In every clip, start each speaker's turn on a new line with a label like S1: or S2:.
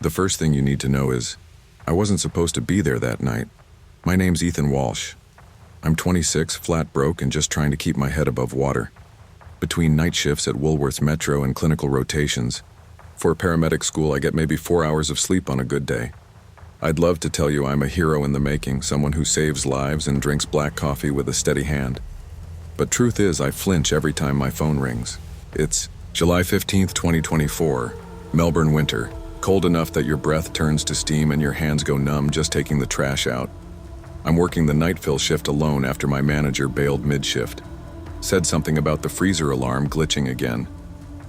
S1: The first thing you need to know is, I wasn't supposed to be there that night. My name's Ethan Walsh. I'm 26, flat broke, and just trying to keep my head above water. Between night shifts at Woolworth's Metro and clinical rotations, for paramedic school I get maybe 4 hours of sleep on a good day. I'd love to tell you I'm a hero in the making, someone who saves lives and drinks black coffee with a steady hand. But truth is, I flinch every time my phone rings. It's July 15th, 2024, Melbourne winter. Cold enough that your breath turns to steam and your hands go numb just taking the trash out. I'm working the night fill shift alone after my manager bailed mid-shift. Said something about the freezer alarm glitching again.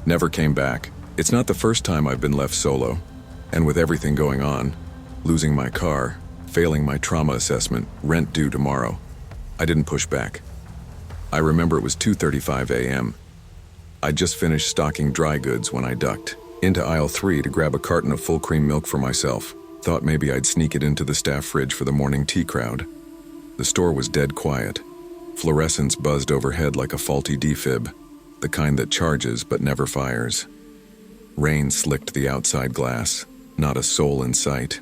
S1: Never came back. It's not the first time I've been left solo. And with everything going on, losing my car, failing my trauma assessment, rent due tomorrow, I didn't push back. I remember it was 2:35 a.m. I'd just finished stocking dry goods when I ducked into aisle 3 to grab a carton of full cream milk for myself. Thought maybe I'd sneak it into the staff fridge for the morning tea crowd. The store was dead quiet. Fluorescents buzzed overhead like a faulty defib, the kind that charges but never fires. Rain slicked the outside glass, not a soul in sight.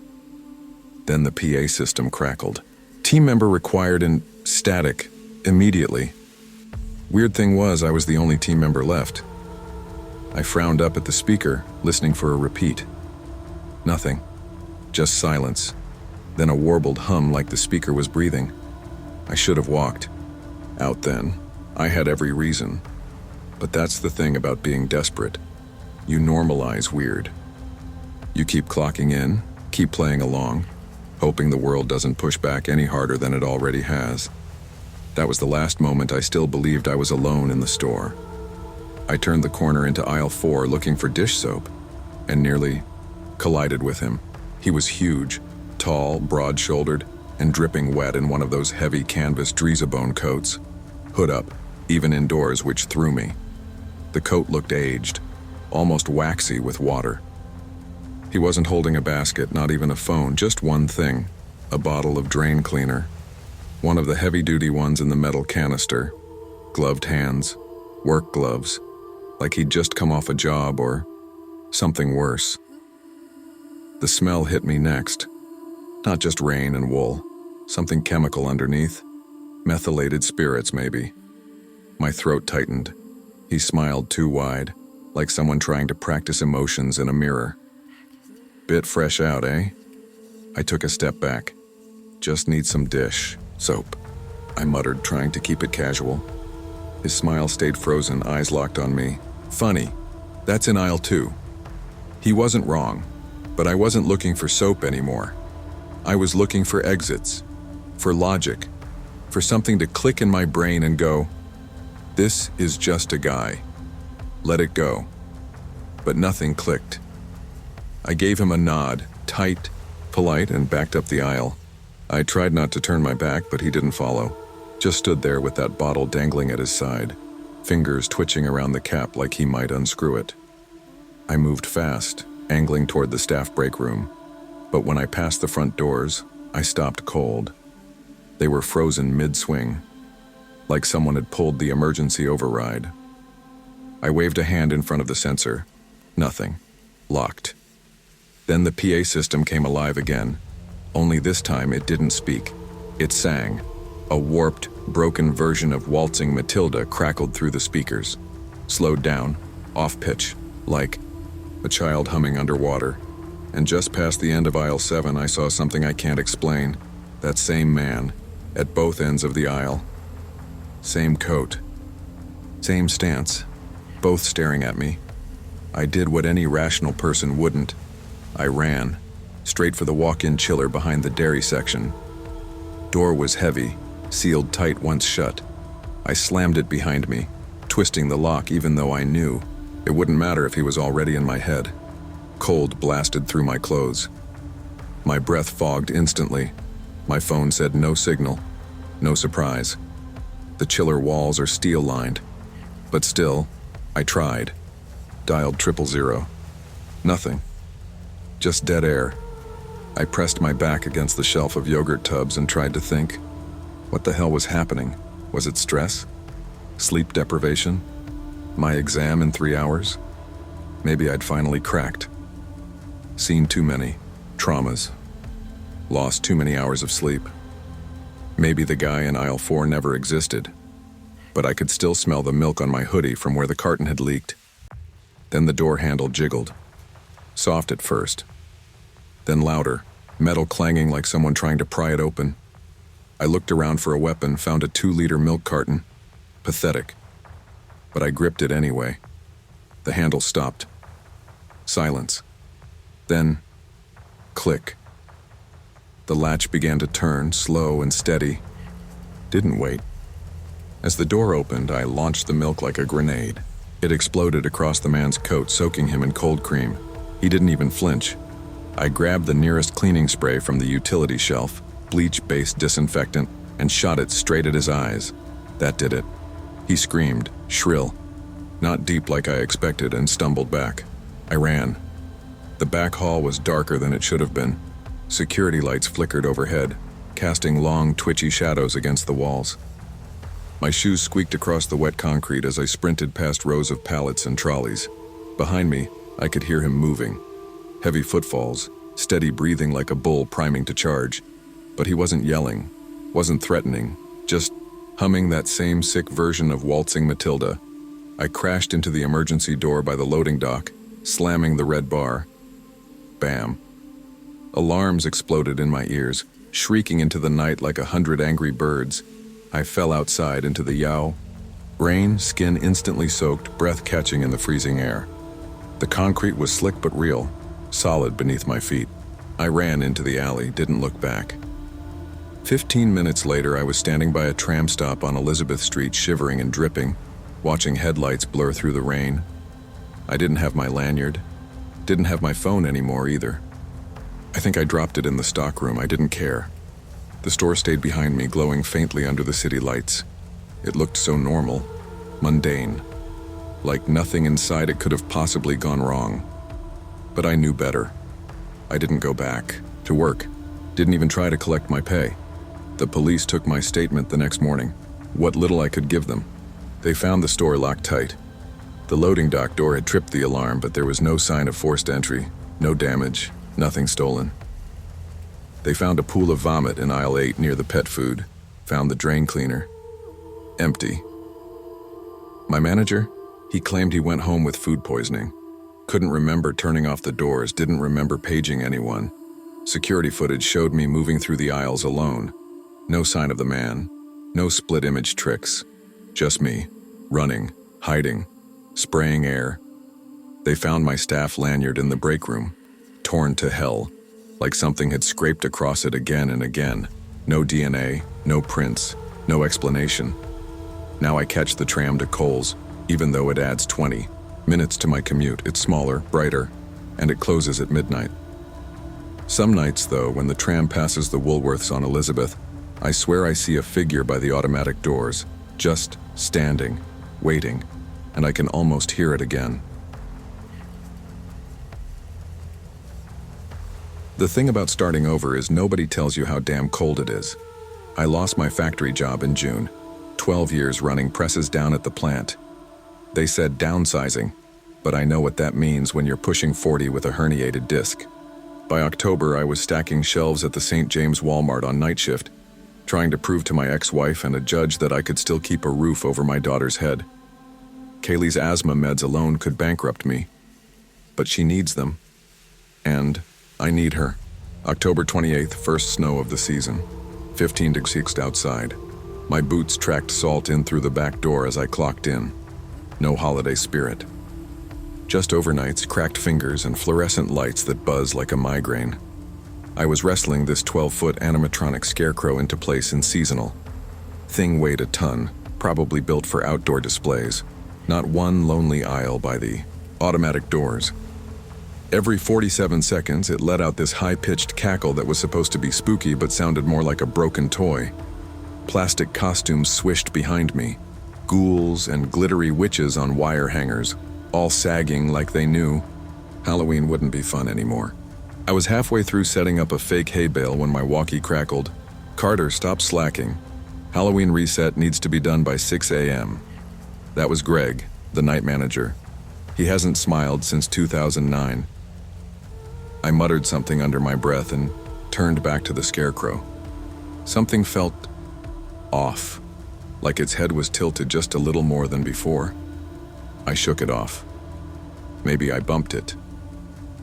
S1: Then the PA system crackled. Team member required and static, immediately. Weird thing was, I was the only team member left. I frowned up at the speaker, listening for a repeat. Nothing. Just silence. Then a warbled hum like the speaker was breathing. I should have walked out then. I had every reason. But that's the thing about being desperate. You normalize weird. You keep clocking in, keep playing along, hoping the world doesn't push back any harder than it already has. That was the last moment I still believed I was alone in the store. I turned the corner into aisle 4 looking for dish soap, and nearly collided with him. He was huge, tall, broad-shouldered, and dripping wet in one of those heavy canvas Drizabone coats. Hood up, even indoors, which threw me. The coat looked aged, almost waxy with water. He wasn't holding a basket, not even a phone, just one thing, a bottle of drain cleaner. One of the heavy-duty ones in the metal canister. Gloved hands, work gloves, like he'd just come off a job or something worse. The smell hit me next. Not just rain and wool, something chemical underneath. Methylated spirits, maybe. My throat tightened. He smiled too wide, like someone trying to practice emotions in a mirror. Bit fresh out, eh? I took a step back. Just need some dish soap, I muttered, trying to keep it casual. His smile stayed frozen, eyes locked on me. Funny, that's in aisle 2. He wasn't wrong, but I wasn't looking for soap anymore. I was looking for exits, for logic, for something to click in my brain and go, this is just a guy. Let it go. But nothing clicked. I gave him a nod, tight, polite, and backed up the aisle. I tried not to turn my back, but he didn't follow. Just stood there with that bottle dangling at his side, fingers twitching around the cap like he might unscrew it. I moved fast, angling toward the staff break room. But when I passed the front doors, I stopped cold. They were frozen mid-swing, like someone had pulled the emergency override. I waved a hand in front of the sensor. Nothing. Locked. Then the PA system came alive again. Only this time it didn't speak. It sang. A warped, broken version of Waltzing Matilda crackled through the speakers. Slowed down, off-pitch, like a child humming underwater. And just past the end of aisle 7, I saw something I can't explain. That same man, at both ends of the aisle. Same coat. Same stance. Both staring at me. I did what any rational person wouldn't. I ran, straight for the walk-in chiller behind the dairy section. Door was heavy, sealed tight once shut. I slammed it behind me, twisting the lock even though I knew it wouldn't matter if he was already in my head. Cold blasted through my clothes. My breath fogged instantly. My phone said no signal. No surprise. The chiller walls are steel-lined. But still, I tried. Dialed 000. Nothing. Just dead air. I pressed my back against the shelf of yogurt tubs and tried to think. What the hell was happening? Was it stress? Sleep deprivation? My exam in 3 hours? Maybe I'd finally cracked. Seen too many traumas. Lost too many hours of sleep. Maybe the guy in aisle 4 never existed, but I could still smell the milk on my hoodie from where the carton had leaked. Then the door handle jiggled. Soft at first, then louder, metal clanging like someone trying to pry it open. I looked around for a weapon, found a 2-liter milk carton. Pathetic. But I gripped it anyway. The handle stopped. Silence. Then, click. The latch began to turn, slow and steady. Didn't wait. As the door opened, I launched the milk like a grenade. It exploded across the man's coat, soaking him in cold cream. He didn't even flinch. I grabbed the nearest cleaning spray from the utility shelf, bleach-based disinfectant, and shot it straight at his eyes. That did it. He screamed, shrill, not deep like I expected, and stumbled back. I ran. The back hall was darker than it should have been. Security lights flickered overhead, casting long, twitchy shadows against the walls. My shoes squeaked across the wet concrete as I sprinted past rows of pallets and trolleys. Behind me, I could hear him moving. Heavy footfalls, steady breathing like a bull priming to charge. But he wasn't yelling, wasn't threatening, just humming that same sick version of Waltzing Matilda. I crashed into the emergency door by the loading dock, slamming the red bar. Bam. Alarms exploded in my ears, shrieking into the night like 100 angry birds. I fell outside into the yow. Rain, skin instantly soaked, breath catching in the freezing air. The concrete was slick but real, solid beneath my feet. I ran into the alley, didn't look back. 15 minutes later, I was standing by a tram stop on Elizabeth Street, shivering and dripping, watching headlights blur through the rain. I didn't have my lanyard. Didn't have my phone anymore either. I think I dropped it in the stockroom. I didn't care. The store stayed behind me, glowing faintly under the city lights. It looked so normal, mundane, like nothing inside it could have possibly gone wrong. But I knew better. I didn't go back to work, didn't even try to collect my pay. The police took my statement the next morning, what little I could give them. They found the store locked tight. The loading dock door had tripped the alarm, but there was no sign of forced entry, no damage, nothing stolen. They found a pool of vomit in aisle 8 near the pet food, found the drain cleaner. Empty. My manager? He claimed he went home with food poisoning. Couldn't remember turning off the doors, didn't remember paging anyone. Security footage showed me moving through the aisles alone. No sign of the man, no split image tricks. Just me, running, hiding, spraying air. They found my staff lanyard in the break room, torn to hell, like something had scraped across it again and again. No DNA, no prints, no explanation. Now I catch the tram to Coles, even though it adds 20 minutes to my commute. It's smaller, brighter, and it closes at midnight. Some nights, though, when the tram passes the Woolworths on Elizabeth, I swear I see a figure by the automatic doors, just standing, waiting, and I can almost hear it again. The thing about starting over is nobody tells you how damn cold it is. I lost my factory job in June, 12 years running presses down at the plant. They said downsizing, but I know what that means when you're pushing 40 with a herniated disc. By October, I was stacking shelves at the St. James Walmart on night shift, trying to prove to my ex-wife and a judge that I could still keep a roof over my daughter's head. Kaylee's asthma meds alone could bankrupt me, but she needs them, and I need her. October 28th, first snow of the season. 15 degrees outside. My boots tracked salt in through the back door as I clocked in. No holiday spirit. Just overnights, cracked fingers, and fluorescent lights that buzz like a migraine. I was wrestling this 12-foot animatronic scarecrow into place in seasonal. Thing weighed a ton, probably built for outdoor displays. Not one lonely aisle by the automatic doors. Every 47 seconds, it let out this high-pitched cackle that was supposed to be spooky but sounded more like a broken toy. Plastic costumes swished behind me. Ghouls and glittery witches on wire hangers, all sagging like they knew Halloween wouldn't be fun anymore. I was halfway through setting up a fake hay bale when my walkie crackled. "Carter, stop slacking. Halloween reset needs to be done by 6 a.m. That was Greg, the night manager. He hasn't smiled since 2009. I muttered something under my breath and turned back to the scarecrow. Something felt off, like its head was tilted just a little more than before. I shook it off. Maybe I bumped it.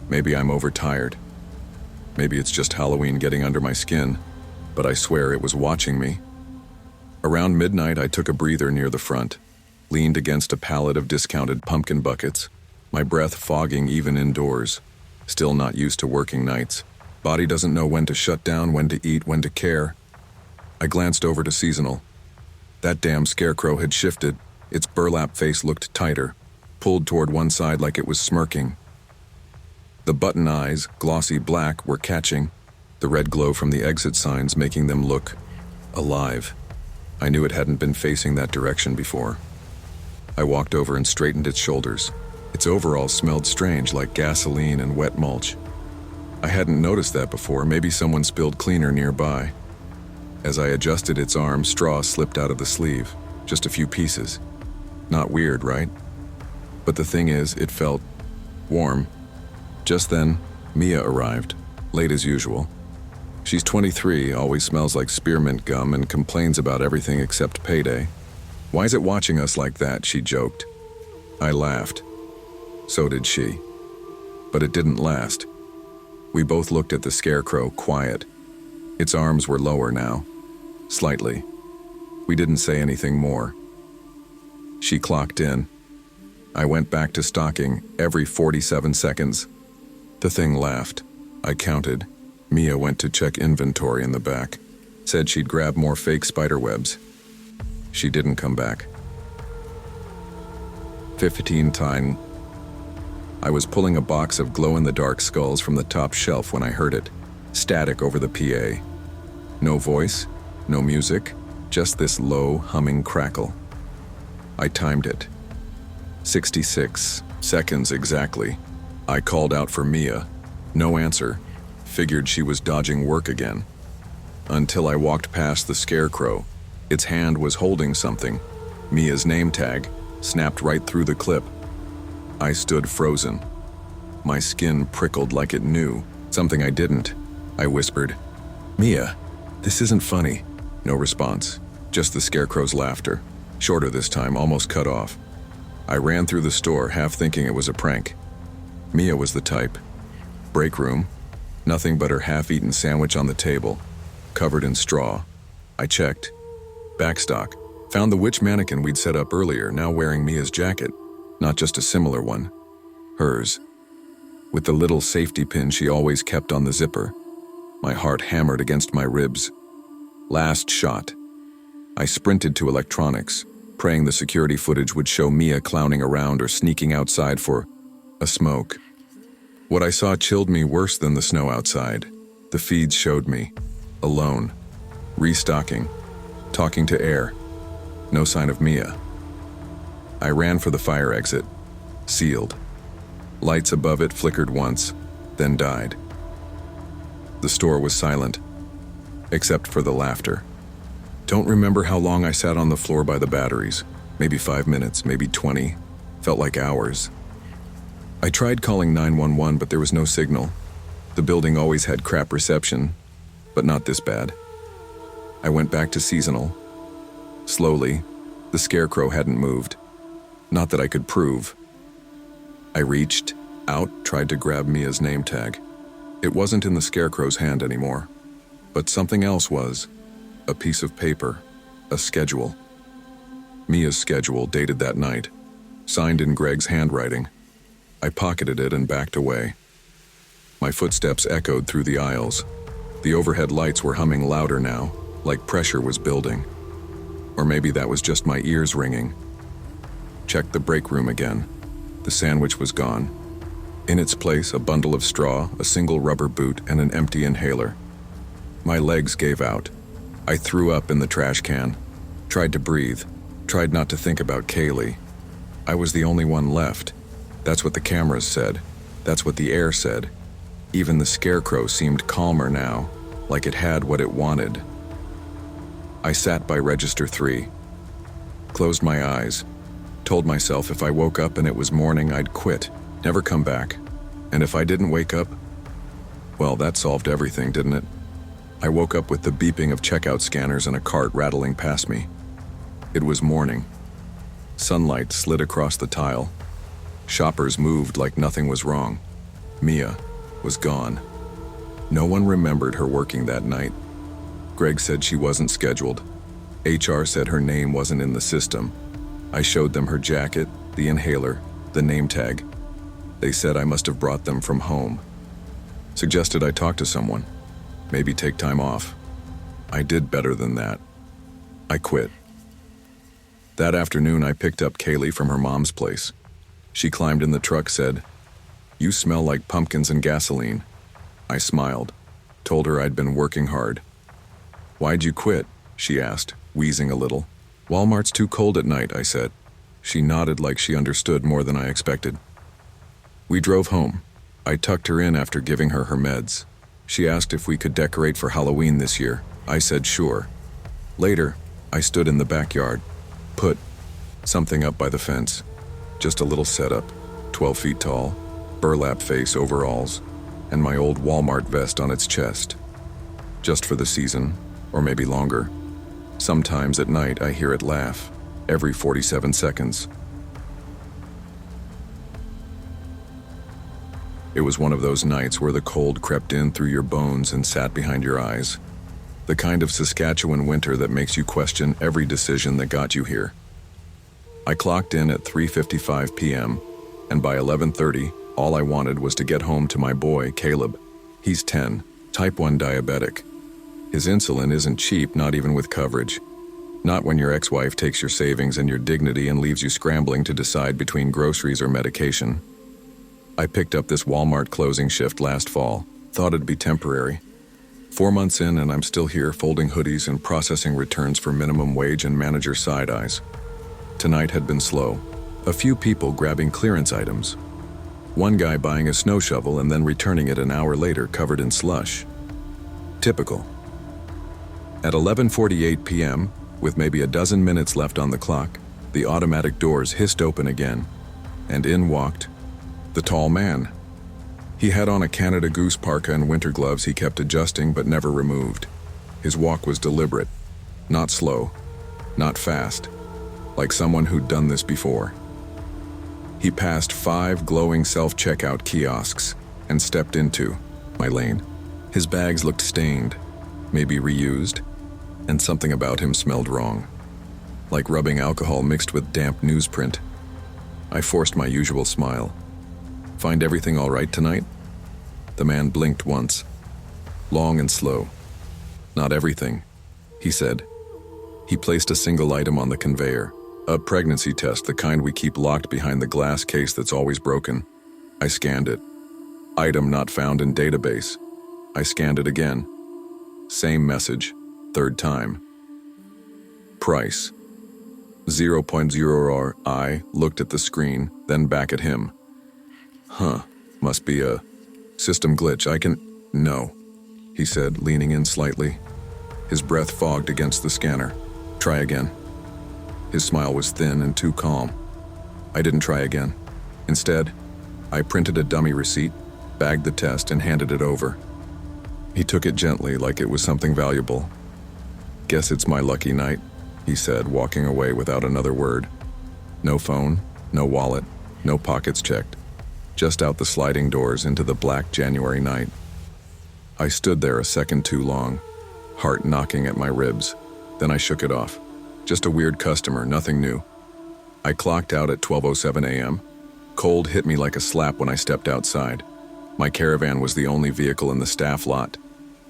S1: Maybe I'm overtired. Maybe it's just Halloween getting under my skin, but I swear it was watching me. Around midnight, I took a breather near the front, leaned against a pallet of discounted pumpkin buckets, my breath fogging even indoors, still not used to working nights. Body doesn't know when to shut down, when to eat, when to care. I glanced over to Seasonal. That damn scarecrow had shifted. Its burlap face looked tighter, pulled toward one side like it was smirking. The button eyes, glossy black, were catching, the red glow from the exit signs making them look alive. I knew it hadn't been facing that direction before. I walked over and straightened its shoulders. Its overalls smelled strange, like gasoline and wet mulch. I hadn't noticed that before. Maybe someone spilled cleaner nearby. As I adjusted its arm, straw slipped out of the sleeve. Just a few pieces. Not weird, right? But the thing is, it felt warm. Just then, Mia arrived, late as usual. She's 23, always smells like spearmint gum, and complains about everything except payday. Why is it watching us like that? She joked. I laughed. So did she. But it didn't last. We both looked at the scarecrow, quiet. Its arms were lower now. Slightly. We didn't say anything more. She clocked in. I went back to stalking every 47 seconds. The thing laughed. I counted. Mia went to check inventory in the back. Said she'd grab more fake spider webs. She didn't come back. 15 times. I was pulling a box of glow-in-the-dark skulls from the top shelf when I heard it. Static over the PA. No voice, no music, just this low, humming crackle. I timed it. 66 seconds exactly. I called out for Mia. No answer. Figured she was dodging work again. Until I walked past the scarecrow. Its hand was holding something. Mia's name tag, snapped right through the clip. I stood frozen. My skin prickled like it knew. Something I didn't. I whispered, "Mia, this isn't funny." No response. Just the scarecrow's laughter. Shorter this time, almost cut off. I ran through the store, half thinking it was a prank. Mia was the type. Break room. Nothing but her half-eaten sandwich on the table, covered in straw. I checked. Backstock. Found the witch mannequin we'd set up earlier, now wearing Mia's jacket. Not just a similar one. Hers. With the little safety pin she always kept on the zipper. My heart hammered against my ribs. Last shot. I sprinted to electronics, praying the security footage would show Mia clowning around or sneaking outside for a smoke. What I saw chilled me worse than the snow outside. The feeds showed me. Alone. Restocking. Talking to air. No sign of Mia. I ran for the fire exit. Sealed. Lights above it flickered once, then died. The store was silent, except for the laughter. Don't remember how long I sat on the floor by the batteries. Maybe 5 minutes, maybe 20. Felt like hours. I tried calling 911, but there was no signal. The building always had crap reception, but not this bad. I went back to Seasonal. Slowly, the scarecrow hadn't moved. Not that I could prove. I reached out, tried to grab Mia's name tag. It wasn't in the scarecrow's hand anymore. But something else was. A piece of paper. A schedule. Mia's schedule, dated that night. Signed in Greg's handwriting. I pocketed it and backed away. My footsteps echoed through the aisles. The overhead lights were humming louder now, like pressure was building. Or maybe that was just my ears ringing. Checked the break room again. The sandwich was gone. In its place, a bundle of straw, a single rubber boot, and an empty inhaler. My legs gave out. I threw up in the trash can. Tried to breathe. Tried not to think about Kaylee. I was the only one left. That's what the cameras said. That's what the air said. Even the scarecrow seemed calmer now, like it had what it wanted. I sat by register 3. Closed my eyes. Told myself if I woke up and it was morning, I'd quit, never come back. And if I didn't wake up, Well, that solved everything, didn't it? I woke up with the beeping of checkout scanners and a cart rattling past me. It was morning. Sunlight slid across the tile. Shoppers moved like nothing was wrong. Mia was gone. No one remembered her working that night. Greg said she wasn't scheduled. HR said her name wasn't in the system. I showed them her jacket, the inhaler, the name tag. They said I must have brought them from home. Suggested I talk to someone. Maybe take time off. I did better than that. I quit. That afternoon, I picked up Kaylee from her mom's place. She climbed in the truck, said, "You smell like pumpkins and gasoline." I smiled, told her I'd been working hard. "Why'd you quit?" she asked, wheezing a little. "Walmart's too cold at night," I said. She nodded like she understood more than I expected. We drove home. I tucked her in after giving her her meds. She asked if we could decorate for Halloween this year. I said sure. Later, I stood in the backyard, put something up by the fence. Just a little setup, 12 feet tall, burlap face overalls, and my old Walmart vest on its chest. Just for the season, or maybe longer. Sometimes at night I hear it laugh, every 47 seconds. It was one of those nights where the cold crept in through your bones and sat behind your eyes. The kind of Saskatchewan winter that makes you question every decision that got you here. I clocked in at 3:55 p.m., and by 11:30, all I wanted was to get home to my boy, Caleb. He's 10, type 1 diabetic. His insulin isn't cheap, not even with coverage. Not when your ex-wife takes your savings and your dignity and leaves you scrambling to decide between groceries or medication. I picked up this Walmart closing shift last fall, thought it'd be temporary. 4 months in and I'm still here folding hoodies and processing returns for minimum wage and manager side eyes. Tonight had been slow. A few people grabbing clearance items. One guy buying a snow shovel and then returning it an hour later covered in slush. Typical. At 11:48 p.m., with maybe a dozen minutes left on the clock, the automatic doors hissed open again, and in walked the tall man. He had on a Canada Goose parka and winter gloves he kept adjusting but never removed. His walk was deliberate, not slow, not fast, like someone who'd done this before. He passed 5 glowing self-checkout kiosks and stepped into my lane. His bags looked stained, maybe reused, and something about him smelled wrong, like rubbing alcohol mixed with damp newsprint. I forced my usual smile. "Find everything all right tonight?" The man blinked once, long and slow. "Not everything," he said. He placed a single item on the conveyor, a pregnancy test, the kind we keep locked behind the glass case that's always broken. I scanned it. Item not found in database. I scanned it again. Same message, 3rd time. Price. 0.0. I looked at the screen, then back at him. Must be a system glitch. No, he said, leaning in slightly. His breath fogged against the scanner. Try again. His smile was thin and too calm. I didn't try again. Instead, I printed a dummy receipt, bagged the test, and handed it over. He took it gently, like it was something valuable. "Guess it's my lucky night," he said, walking away without another word. No phone, no wallet, no pockets checked. Just out the sliding doors into the black January night. I stood there a second too long, heart knocking at my ribs. Then I shook it off. Just a weird customer, nothing new. I clocked out at 12:07 a.m. Cold hit me like a slap when I stepped outside. My Caravan was the only vehicle in the staff lot,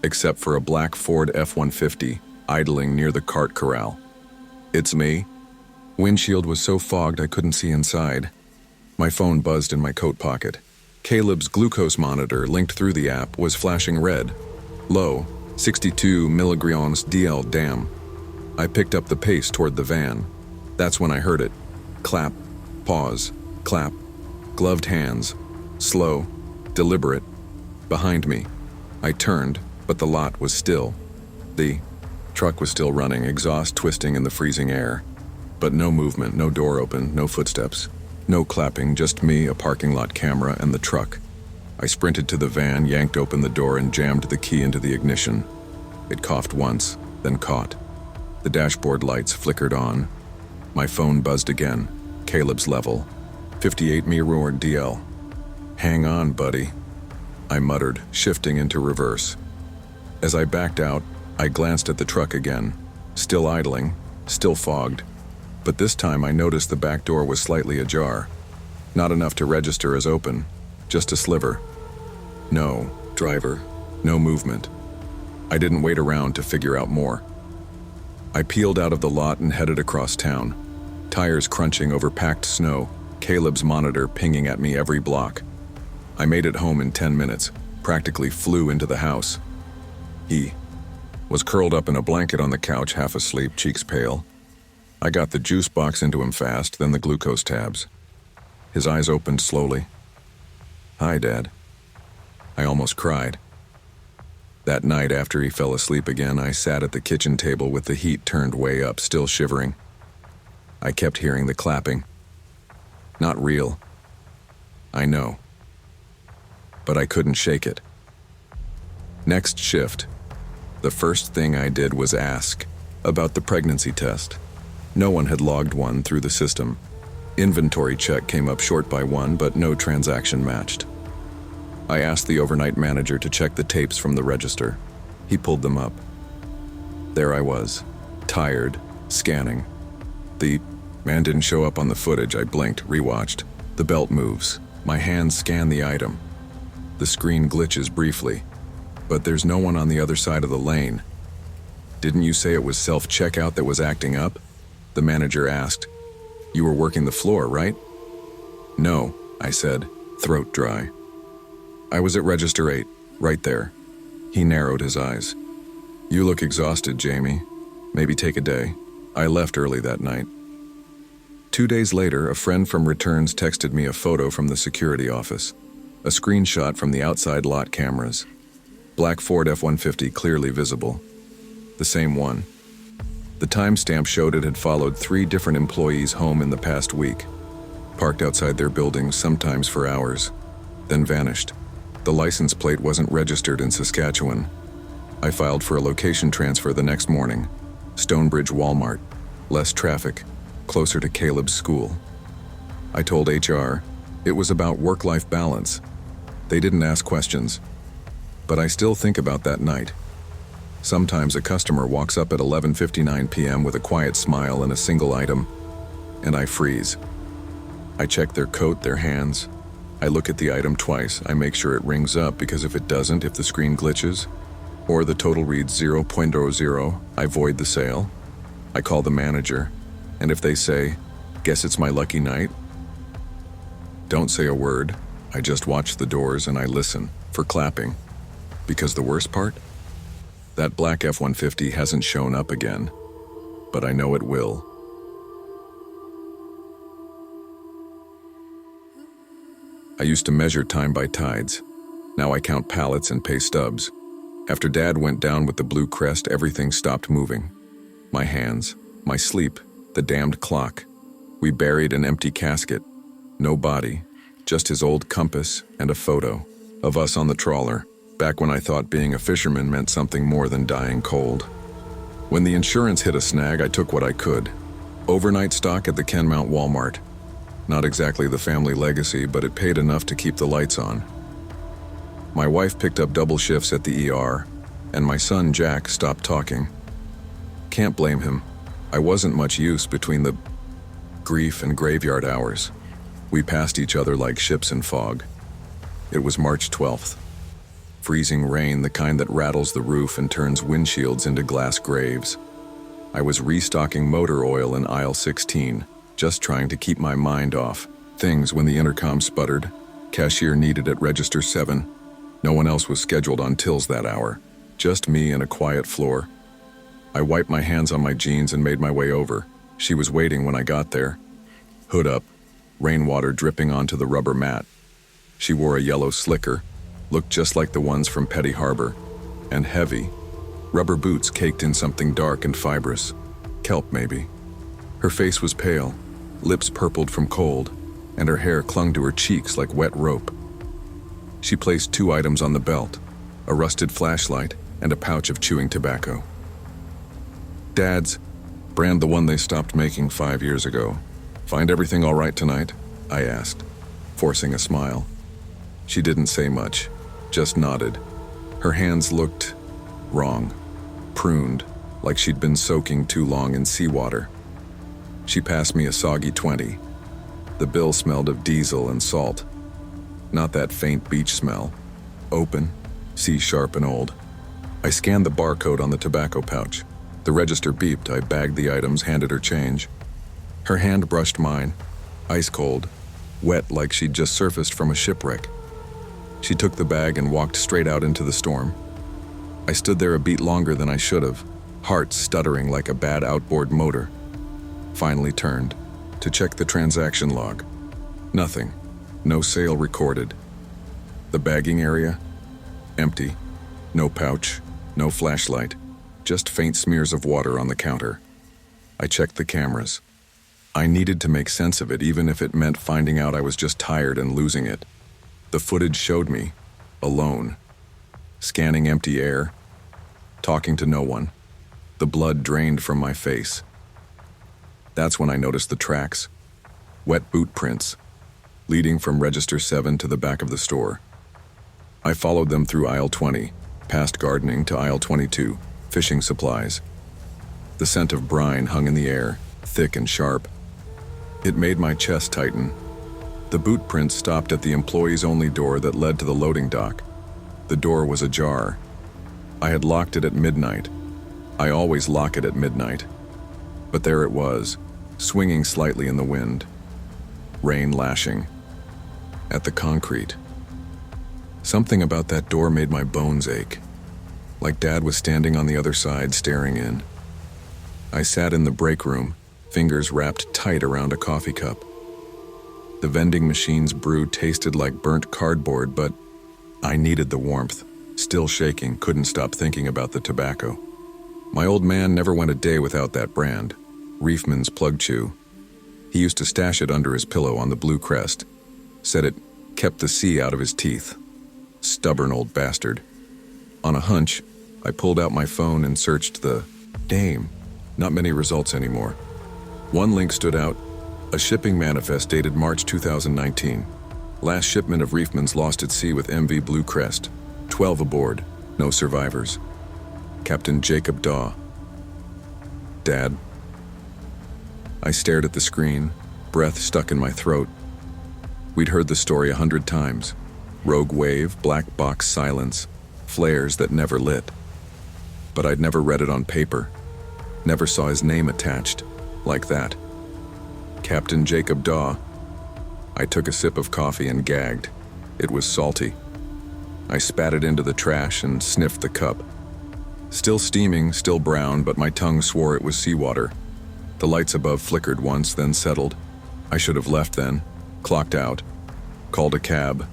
S1: except for a black Ford F-150 idling near the cart corral. "It's me." Windshield was so fogged I couldn't see inside. My phone buzzed in my coat pocket. Caleb's glucose monitor, linked through the app, was flashing red. Low, 62 milligrams DL. Damn. I picked up the pace toward the van. That's when I heard it. Clap, pause, clap. Gloved hands. Slow, deliberate. Behind me. I turned, but the lot was still. The truck was still running, exhaust twisting in the freezing air. But no movement, no door open, no footsteps. No clapping, just me, a parking lot camera, and the truck. I sprinted to the van, yanked open the door, and jammed the key into the ignition. It coughed once, then caught. The dashboard lights flickered on. My phone buzzed again. Caleb's level. 58 Mirror DL. "Hang on, buddy," I muttered, shifting into reverse. As I backed out, I glanced at the truck again. Still idling, still fogged. But this time I noticed the back door was slightly ajar. Not enough to register as open, just a sliver. No, driver, no movement. I didn't wait around to figure out more. I peeled out of the lot and headed across town. Tires crunching over packed snow, Caleb's monitor pinging at me every block. I made it home in 10 minutes, practically flew into the house. He was curled up in a blanket on the couch, half asleep, cheeks pale. I got the juice box into him fast, then the glucose tabs. His eyes opened slowly. "Hi, Dad." I almost cried. That night, after he fell asleep again, I sat at the kitchen table with the heat turned way up, still shivering. I kept hearing the clapping. Not real. I know. But I couldn't shake it. Next shift, the first thing I did was ask about the pregnancy test. No one had logged one through the system. Inventory check came up short by one, but no transaction matched. I asked the overnight manager to check the tapes from the register. He pulled them up. There I was, tired, scanning. The man didn't show up on the footage. I blinked, rewatched. The belt moves. My hands scan the item. The screen glitches briefly, but there's no one on the other side of the lane. "Didn't you say it was self-checkout that was acting up?" the manager asked. "You were working the floor, right?" "No," I said, throat dry. "I was at register 8, right there." He narrowed his eyes. "You look exhausted, Jamie. Maybe take a day." I left early that night. 2 days later, a friend from returns texted me a photo from the security office. A screenshot from the outside lot cameras. Black Ford F-150 clearly visible. The same one. The timestamp showed it had followed 3 different employees home in the past week. Parked outside their buildings, sometimes for hours, then vanished. The license plate wasn't registered in Saskatchewan. I filed for a location transfer the next morning. Stonebridge Walmart. Less traffic. Closer to Caleb's school. I told HR it was about work-life balance. They didn't ask questions. But I still think about that night. Sometimes a customer walks up at 11:59 p.m. with a quiet smile and a single item, and I freeze. I check their coat, their hands. I look at the item twice. I make sure it rings up, because if it doesn't, if the screen glitches, or the total reads 0.00, I void the sale. I call the manager, and if they say, "Guess it's my lucky night," don't say a word. I just watch the doors and I listen for clapping. Because the worst part? That black F-150 hasn't shown up again, but I know it will. I used to measure time by tides. Now I count pallets and pay stubs. After Dad went down with the blue crest, everything stopped moving. My hands, my sleep, the damned clock. We buried an empty casket. No body, just his old compass and a photo of us on the trawler, back when I thought being a fisherman meant something more than dying cold. When the insurance hit a snag, I took what I could. Overnight stock at the Kenmount Walmart. Not exactly the family legacy, but it paid enough to keep the lights on. My wife picked up double shifts at the ER, and my son Jack stopped talking. Can't blame him. I wasn't much use between the grief and graveyard hours. We passed each other like ships in fog. It was March 12th. Freezing rain, the kind that rattles the roof and turns windshields into glass graves. I was restocking motor oil in aisle 16, just trying to keep my mind off things when the intercom sputtered. Cashier needed at register 7. No one else was scheduled on tills that hour. Just me and a quiet floor. I wiped my hands on my jeans and made my way over. She was waiting when I got there. Hood up, rainwater dripping onto the rubber mat. She wore a yellow slicker, looked just like the ones from Petty Harbor, and heavy. Rubber boots caked in something dark and fibrous. Kelp, maybe. Her face was pale, lips purpled from cold, and her hair clung to her cheeks like wet rope. She placed 2 items on the belt, a rusted flashlight and a pouch of chewing tobacco. "Dad's, brand the one they stopped making 5 years ago. Find everything all right tonight?" I asked, forcing a smile. She didn't say much, just nodded. Her hands looked wrong, pruned, like she'd been soaking too long in seawater. She passed me a soggy 20. The bill smelled of diesel and salt. Not that faint beach smell. Open, sea-sharp and old. I scanned the barcode on the tobacco pouch. The register beeped. I bagged the items, handed her change. Her hand brushed mine, ice cold, wet like she'd just surfaced from a shipwreck. She took the bag and walked straight out into the storm. I stood there a beat longer than I should have, heart stuttering like a bad outboard motor. Finally turned to check the transaction log. Nothing. No sale recorded. The bagging area? Empty. No pouch, no flashlight, just faint smears of water on the counter. I checked the cameras. I needed to make sense of it, even if it meant finding out I was just tired and losing it. The footage showed me, alone, scanning empty air, talking to no one. The blood drained from my face. That's when I noticed the tracks, wet boot prints, leading from Register 7 to the back of the store. I followed them through aisle 20, past gardening to aisle 22, fishing supplies. The scent of brine hung in the air, thick and sharp. It made my chest tighten. The boot prints stopped at the employees-only door that led to the loading dock. The door was ajar. I had locked it at midnight. I always lock it at midnight. But there it was, swinging slightly in the wind. Rain lashing at the concrete. Something about that door made my bones ache, like Dad was standing on the other side staring in. I sat in the break room, fingers wrapped tight around a coffee cup. The vending machine's brew tasted like burnt cardboard, but I needed the warmth. Still shaking, couldn't stop thinking about the tobacco. My old man never went a day without that brand, Reefman's Plug Chew. He used to stash it under his pillow on the Blue Crest. Said it kept the sea out of his teeth. Stubborn old bastard. On a hunch, I pulled out my phone and searched the name. Not many results anymore. One link stood out, a shipping manifest dated March 2019. Last shipment of Reefman's lost at sea with MV Blue Crest. 12 aboard, no survivors. Captain Jacob Daw. Dad. I stared at the screen, breath stuck in my throat. We'd heard the story 100 times. Rogue wave, black box silence, flares that never lit. But I'd never read it on paper. Never saw his name attached, like that. Captain Jacob Daw. I took a sip of coffee and gagged. It was salty. I spat it into the trash and sniffed the cup. Still steaming, still brown, but my tongue swore it was seawater. The lights above flickered once, then settled. I should have left then, clocked out, called a cab.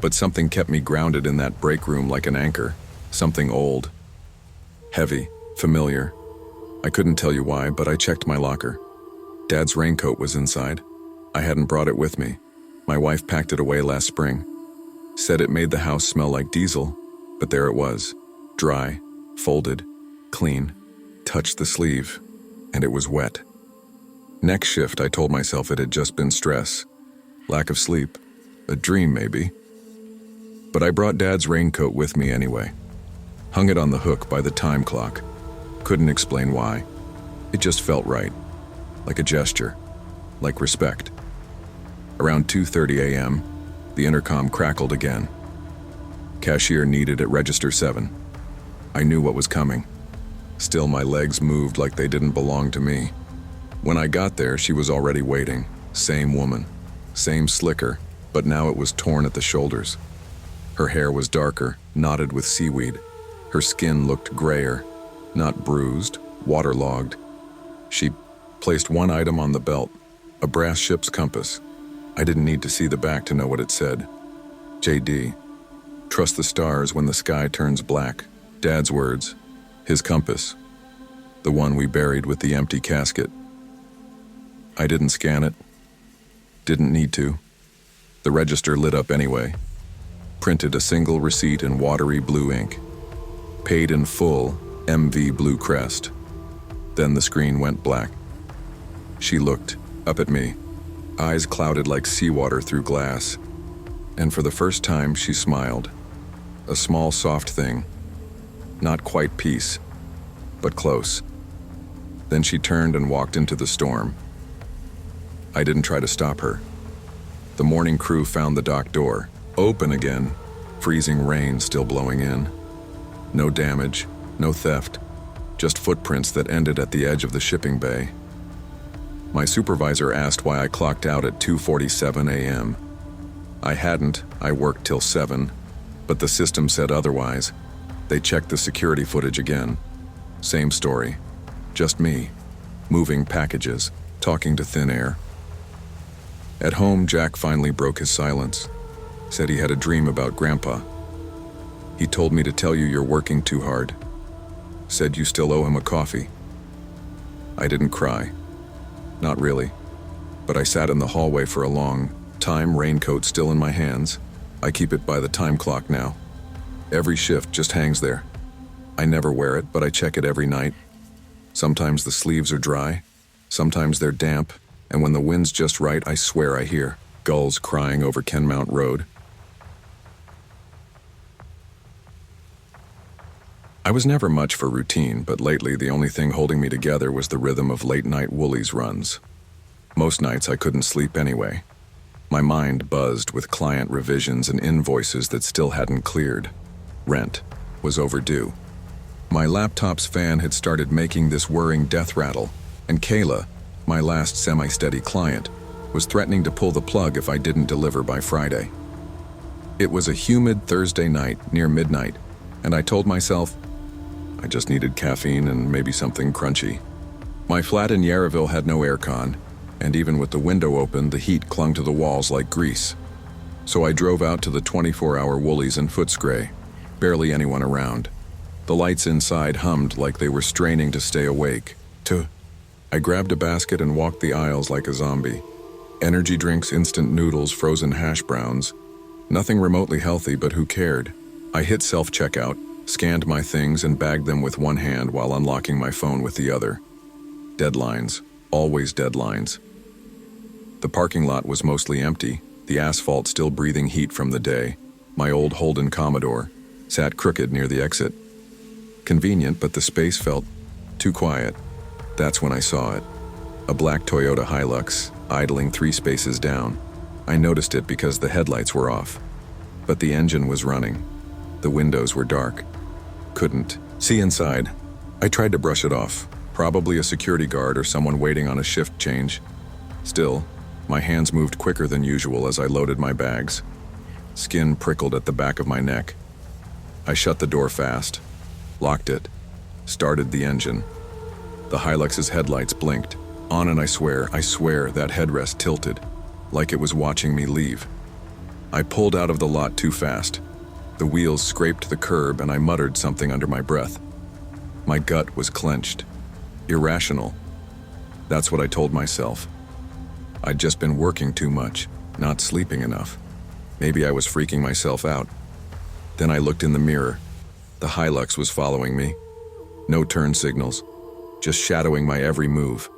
S1: But something kept me grounded in that break room like an anchor. Something old. Heavy, familiar. I couldn't tell you why, but I checked my locker. Dad's raincoat was inside. I hadn't brought it with me. My wife packed it away last spring. Said it made the house smell like diesel, but there it was. Dry, folded, clean. Touched the sleeve, and it was wet. Next shift, I told myself it had just been stress. Lack of sleep. A dream, maybe. But I brought Dad's raincoat with me anyway. Hung it on the hook by the time clock. Couldn't explain why. It just felt right. Like a gesture. Like respect. Around 2:30 a.m., the intercom crackled again. Cashier needed at Register 7. I knew what was coming. Still, my legs moved like they didn't belong to me. When I got there, she was already waiting. Same woman. Same slicker, but now it was torn at the shoulders. Her hair was darker, knotted with seaweed. Her skin looked grayer, not bruised, waterlogged. She placed one item on the belt, a brass ship's compass. I didn't need to see the back to know what it said. JD. Trust the stars when the sky turns black. Dad's words. His compass. The one we buried with the empty casket. I didn't scan it. Didn't need to. The register lit up anyway. printed a single receipt in watery blue ink. Paid in full, MV blue crest. Then the screen went black. She looked up at me, eyes clouded like seawater through glass. And for the first time, she smiled. A small, soft thing. Not quite peace, but close. Then she turned and walked into the storm. I didn't try to stop her. The morning crew found the dock door open again, freezing rain still blowing in. No damage, no theft, just footprints that ended at the edge of the shipping bay. My supervisor asked why I clocked out at 2:47 a.m. I hadn't, I worked till 7, but the system said otherwise. They checked the security footage again. Same story, just me, moving packages, talking to thin air. At home, Jack finally broke his silence, said he had a dream about Grandpa. He told me to tell you you're working too hard. Said you still owe him a coffee. I didn't cry. Not really. But I sat in the hallway for a long time, raincoat still in my hands. I keep it by the time clock now. Every shift just hangs there. I never wear it, but I check it every night. Sometimes the sleeves are dry, sometimes they're damp, and when the wind's just right, I swear I hear gulls crying over Kenmount Road. I was never much for routine, but lately the only thing holding me together was the rhythm of late-night Woolies runs. Most nights I couldn't sleep anyway. My mind buzzed with client revisions and invoices that still hadn't cleared. Rent was overdue. My laptop's fan had started making this whirring death rattle, and Kayla, my last semi-steady client, was threatening to pull the plug if I didn't deliver by Friday. It was a humid Thursday night near midnight, and I told myself I just needed caffeine and maybe something crunchy. My flat in Yarraville had no aircon, and even with the window open, the heat clung to the walls like grease. So I drove out to the 24-hour Woolies in Footscray. Barely anyone around. The lights inside hummed like they were straining to stay awake. I grabbed a basket and walked the aisles like a zombie. Energy drinks, instant noodles, frozen hash browns. Nothing remotely healthy, but who cared? I hit self-checkout, scanned my things and bagged them with one hand while unlocking my phone with the other. Deadlines. Always deadlines. The parking lot was mostly empty, the asphalt still breathing heat from the day. My old Holden Commodore sat crooked near the exit. Convenient, but the space felt too quiet. That's when I saw it. A black Toyota Hilux, idling 3 spaces down. I noticed it because the headlights were off. But the engine was running. The windows were dark. Couldn't see inside. I tried to brush it off. Probably a security guard or someone waiting on a shift change. Still, my hands moved quicker than usual as I loaded my bags. Skin prickled at the back of my neck. I shut the door fast, locked it, started the engine. The Hilux's headlights blinked. On and I swear that headrest tilted, like it was watching me leave. I pulled out of the lot too fast. The wheels scraped the curb and I muttered something under my breath. My gut was clenched. Irrational. That's what I told myself. I'd just been working too much, not sleeping enough. Maybe I was freaking myself out. Then I looked in the mirror. The Hilux was following me. No turn signals, just shadowing my every move.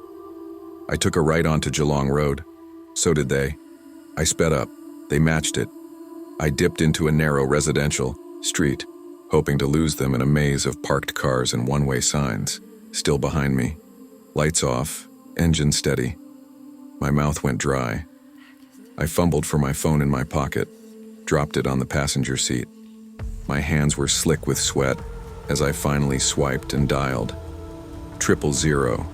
S1: I took a right onto Geelong Road. So did they. I sped up. They matched it. I dipped into a narrow residential street, hoping to lose them in a maze of parked cars and one-way signs. Still behind me. Lights off, engine steady. My mouth went dry. I fumbled for my phone in my pocket, dropped it on the passenger seat. My hands were slick with sweat as I finally swiped and dialed. 000.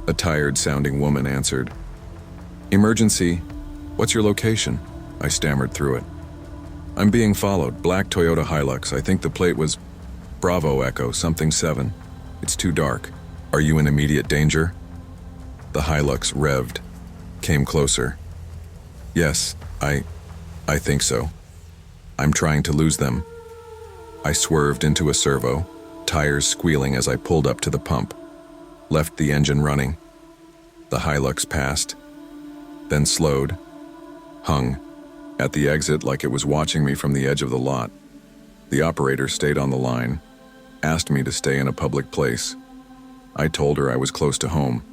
S1: A tired-sounding woman answered. Emergency. What's your location? I stammered through it. I'm being followed. Black Toyota Hilux. I think the plate was Bravo Echo something 7. It's too dark. Are you in immediate danger? The Hilux revved, came closer. Yes, I think so. I'm trying to lose them. I swerved into a servo, tires squealing as I pulled up to the pump. Left the engine running. The Hilux passed, then slowed, hung, at the exit like it was watching me from the edge of the lot. The operator stayed on the line, asked me to stay in a public place. I told her I was close to home.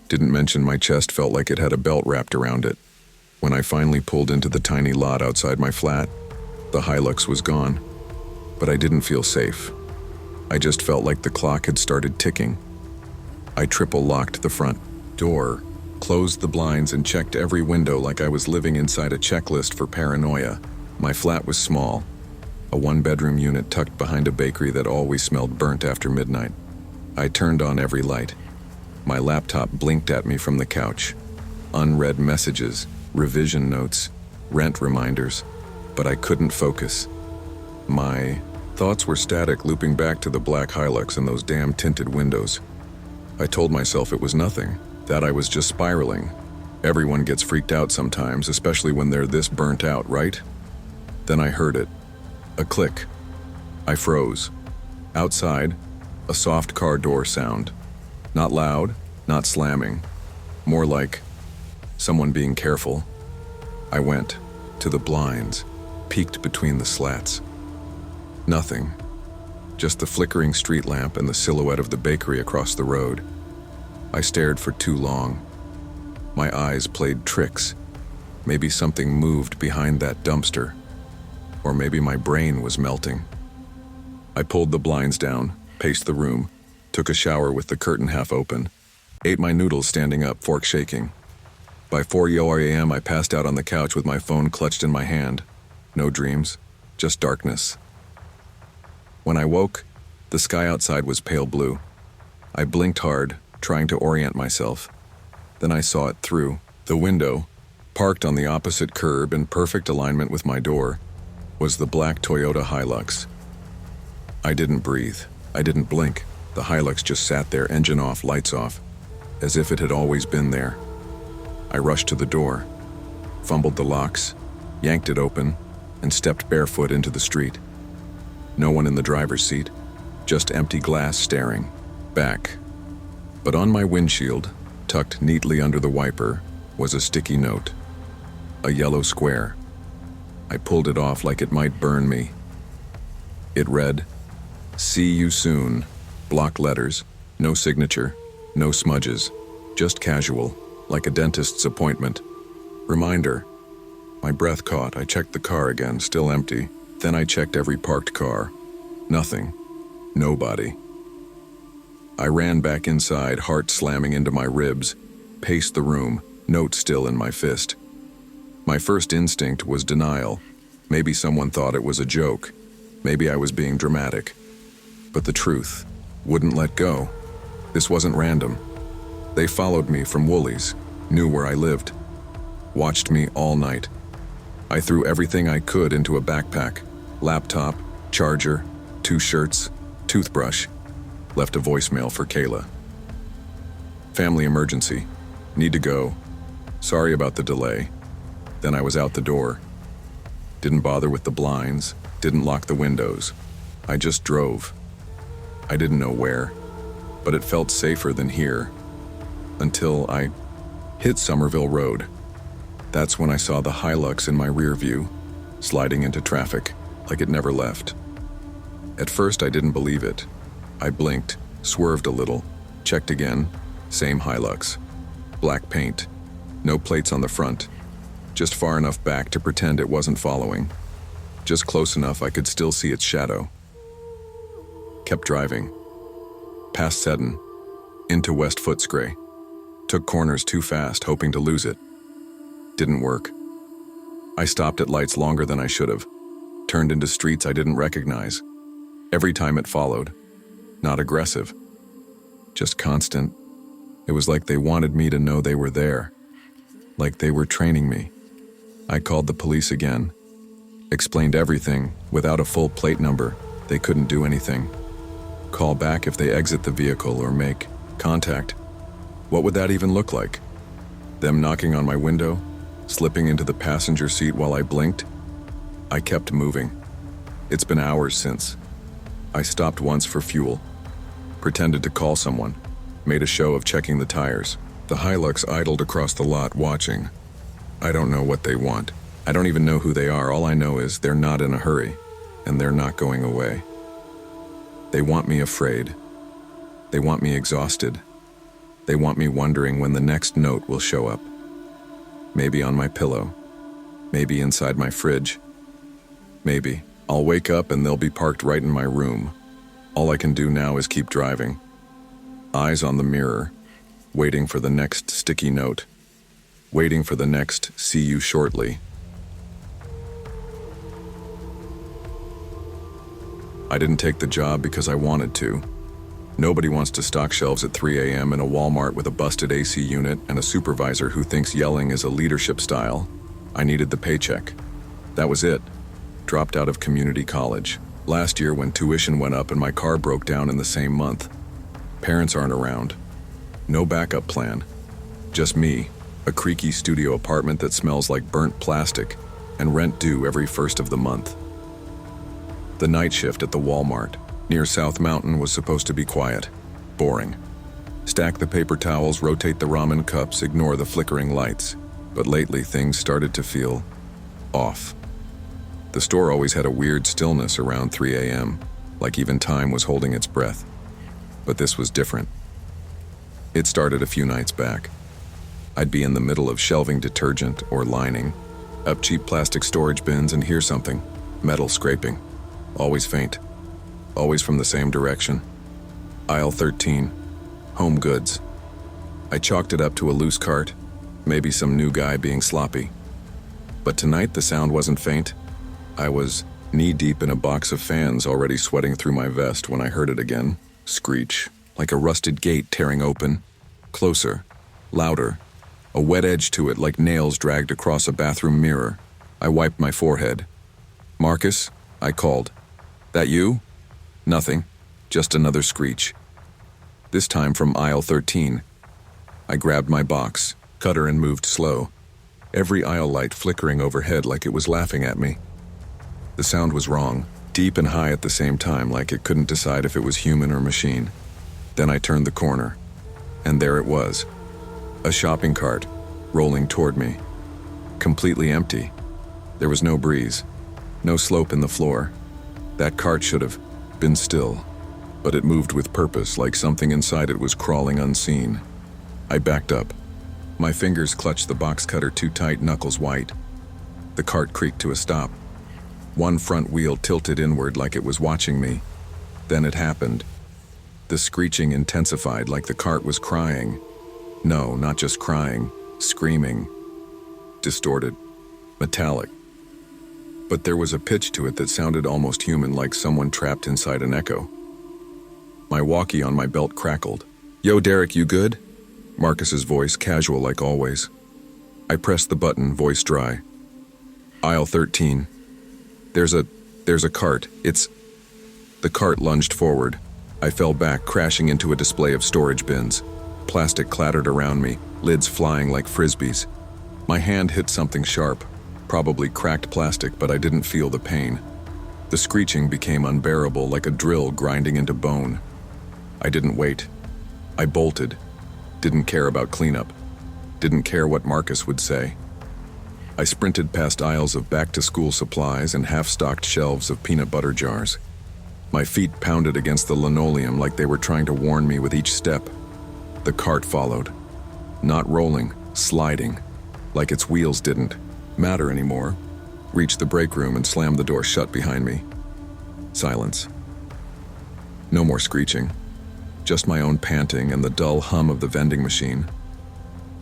S1: Didn't mention my chest felt like it had a belt wrapped around it. When I finally pulled into the tiny lot outside my flat, the Hilux was gone. But I didn't feel safe. I just felt like the clock had started ticking. I triple-locked the front door, closed the blinds, and checked every window like I was living inside a checklist for paranoia. My flat was small, a one-bedroom unit tucked behind a bakery that always smelled burnt after midnight. I turned on every light. My laptop blinked at me from the couch. Unread messages, revision notes, rent reminders, but I couldn't focus. My thoughts were static, looping back to the black Hilux and those damn tinted windows. I told myself it was nothing, that I was just spiraling. Everyone gets freaked out sometimes, especially when they're this burnt out, right? Then I heard it. A click. I froze. Outside, a soft car door sound. Not loud, not slamming. More like someone being careful. I went to the blinds, peeked between the slats. Nothing. Just the flickering street lamp and the silhouette of the bakery across the road. I stared for too long. My eyes played tricks. Maybe something moved behind that dumpster. Or maybe my brain was melting. I pulled the blinds down, paced the room, took a shower with the curtain half open, ate my noodles standing up, fork shaking. By 4 a.m. I passed out on the couch with my phone clutched in my hand. No dreams, just darkness. When I woke, the sky outside was pale blue. I blinked hard, trying to orient myself. Then I saw it through. The window, parked on the opposite curb in perfect alignment with my door, was the black Toyota Hilux. I didn't breathe. I didn't blink. The Hilux just sat there, engine off, lights off, as if it had always been there. I rushed to the door, fumbled the locks, yanked it open, and stepped barefoot into the street. No one in the driver's seat, just empty glass staring back. But on my windshield, tucked neatly under the wiper, was a sticky note. A yellow square. I pulled it off like it might burn me. It read, "See you soon." Blocked letters, no signature, no smudges, just casual, like a dentist's appointment. Reminder. My breath caught. I checked the car again, still empty. Then I checked every parked car. Nothing. Nobody. I ran back inside, heart slamming into my ribs, paced the room, note still in my fist. My first instinct was denial. Maybe someone thought it was a joke. Maybe I was being dramatic. But the truth wouldn't let go. This wasn't random. They followed me from Woolies, knew where I lived, watched me all night. I threw everything I could into a backpack. Laptop, charger, 2 shirts, toothbrush. Left a voicemail for Kayla. Family emergency. Need to go. Sorry about the delay. Then I was out the door. Didn't bother with the blinds, didn't lock the windows. I just drove. I didn't know where, but it felt safer than here. Until I hit Somerville Road. That's when I saw the Hilux in my rear view, sliding into traffic like it never left. At first I didn't believe it. I blinked, swerved a little, checked again, same Hilux. Black paint, no plates on the front, just far enough back to pretend it wasn't following. Just close enough I could still see its shadow. Kept driving. Past Seddon, into West Footscray. Took corners too fast, hoping to lose it. Didn't work. I stopped at lights longer than I should have. Turned into streets I didn't recognize. Every time it followed. Not aggressive. Just constant. It was like they wanted me to know they were there. Like they were training me. I called the police again. Explained everything. Without a full plate number, they couldn't do anything. Call back if they exit the vehicle or make contact. What would that even look like? Them knocking on my window? Slipping into the passenger seat while I blinked? I kept moving. It's been hours since. I stopped once for fuel. Pretended to call someone. Made a show of checking the tires. The Hilux idled across the lot watching. I don't know what they want. I don't even know who they are. All I know is they're not in a hurry, and they're not going away. They want me afraid. They want me exhausted. They want me wondering when the next note will show up. Maybe on my pillow. Maybe inside my fridge. Maybe I'll wake up and they'll be parked right in my room. All I can do now is keep driving. Eyes on the mirror, waiting for the next sticky note. Waiting for the next "see you shortly." I didn't take the job because I wanted to. Nobody wants to stock shelves at 3 a.m. in a Walmart with a busted AC unit and a supervisor who thinks yelling is a leadership style. I needed the paycheck. That was it. Dropped out of community college. Last year when tuition went up and my car broke down in the same month. Parents aren't around. No backup plan. Just me, a creaky studio apartment that smells like burnt plastic, and rent due every first of the month. The night shift at the Walmart near South Mountain was supposed to be quiet, boring. Stack the paper towels, rotate the ramen cups, ignore the flickering lights. But lately things started to feel off. The store always had a weird stillness around 3 a.m., like even time was holding its breath. But this was different. It started a few nights back. I'd be in the middle of shelving detergent or lining, up cheap plastic storage bins, and hear something, metal scraping. Always faint. Always from the same direction. Aisle 13. Home goods. I chalked it up to a loose cart, maybe some new guy being sloppy. But tonight the sound wasn't faint. I was knee-deep in a box of fans, already sweating through my vest when I heard it again. Screech, like a rusted gate tearing open. Closer. Louder. A wet edge to it, like nails dragged across a bathroom mirror. I wiped my forehead. "Marcus?" I called. "That you?" Nothing. Just another screech. This time from aisle 13. I grabbed my box, cutter, and moved slow. Every aisle light flickering overhead like it was laughing at me. The sound was wrong, deep and high at the same time, like it couldn't decide if it was human or machine. Then I turned the corner, and there it was. A shopping cart, rolling toward me. Completely empty. There was no breeze, no slope in the floor. That cart should have been still, but it moved with purpose, like something inside it was crawling unseen. I backed up. My fingers clutched the box cutter too tight, knuckles white. The cart creaked to a stop. One front wheel tilted inward like it was watching me. Then it happened. The screeching intensified, like the cart was crying. No, not just crying, screaming. Distorted. Metallic. But there was a pitch to it that sounded almost human, like someone trapped inside an echo. My walkie on my belt crackled. "Yo, Derek, you good?" Marcus's voice, casual like always. I pressed the button, voice dry. Aisle 13. There's a cart. The cart lunged forward. I fell back, crashing into a display of storage bins. Plastic clattered around me, lids flying like frisbees. My hand hit something sharp, probably cracked plastic, but I didn't feel the pain. The screeching became unbearable, like a drill grinding into bone. I didn't wait. I bolted. Didn't care about cleanup. Didn't care what Marcus would say. I sprinted past aisles of back-to-school supplies and half-stocked shelves of peanut butter jars. My feet pounded against the linoleum like they were trying to warn me with each step. The cart followed. Not rolling, sliding, like its wheels didn't matter anymore. Reached the break room and slammed the door shut behind me. Silence. No more screeching. Just my own panting and the dull hum of the vending machine.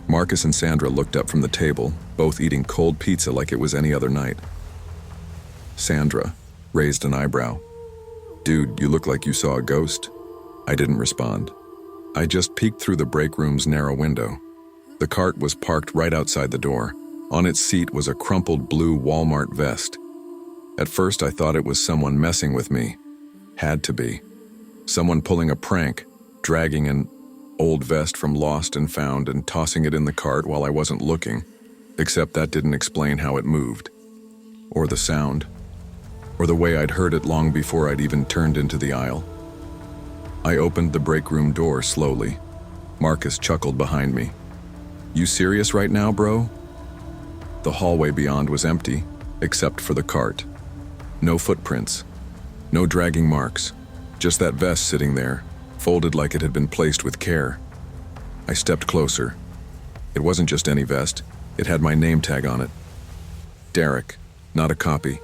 S1: Marcus and Sandra looked up from the table, both eating cold pizza like it was any other night. Sandra raised an eyebrow. "Dude, you look like you saw a ghost." I didn't respond. I just peeked through the break room's narrow window. The cart was parked right outside the door. On its seat was a crumpled blue Walmart vest. At first I thought it was someone messing with me. Had to be. Someone pulling a prank, dragging an old vest from Lost and Found and tossing it in the cart while I wasn't looking. Except that didn't explain how it moved. Or the sound. Or the way I'd heard it long before I'd even turned into the aisle. I opened the break room door slowly. Marcus chuckled behind me. "You serious right now, bro?" The hallway beyond was empty, except for the cart. No footprints, no dragging marks, just that vest sitting there, folded like it had been placed with care. I stepped closer. It wasn't just any vest, it had my name tag on it. Derek, not a copy,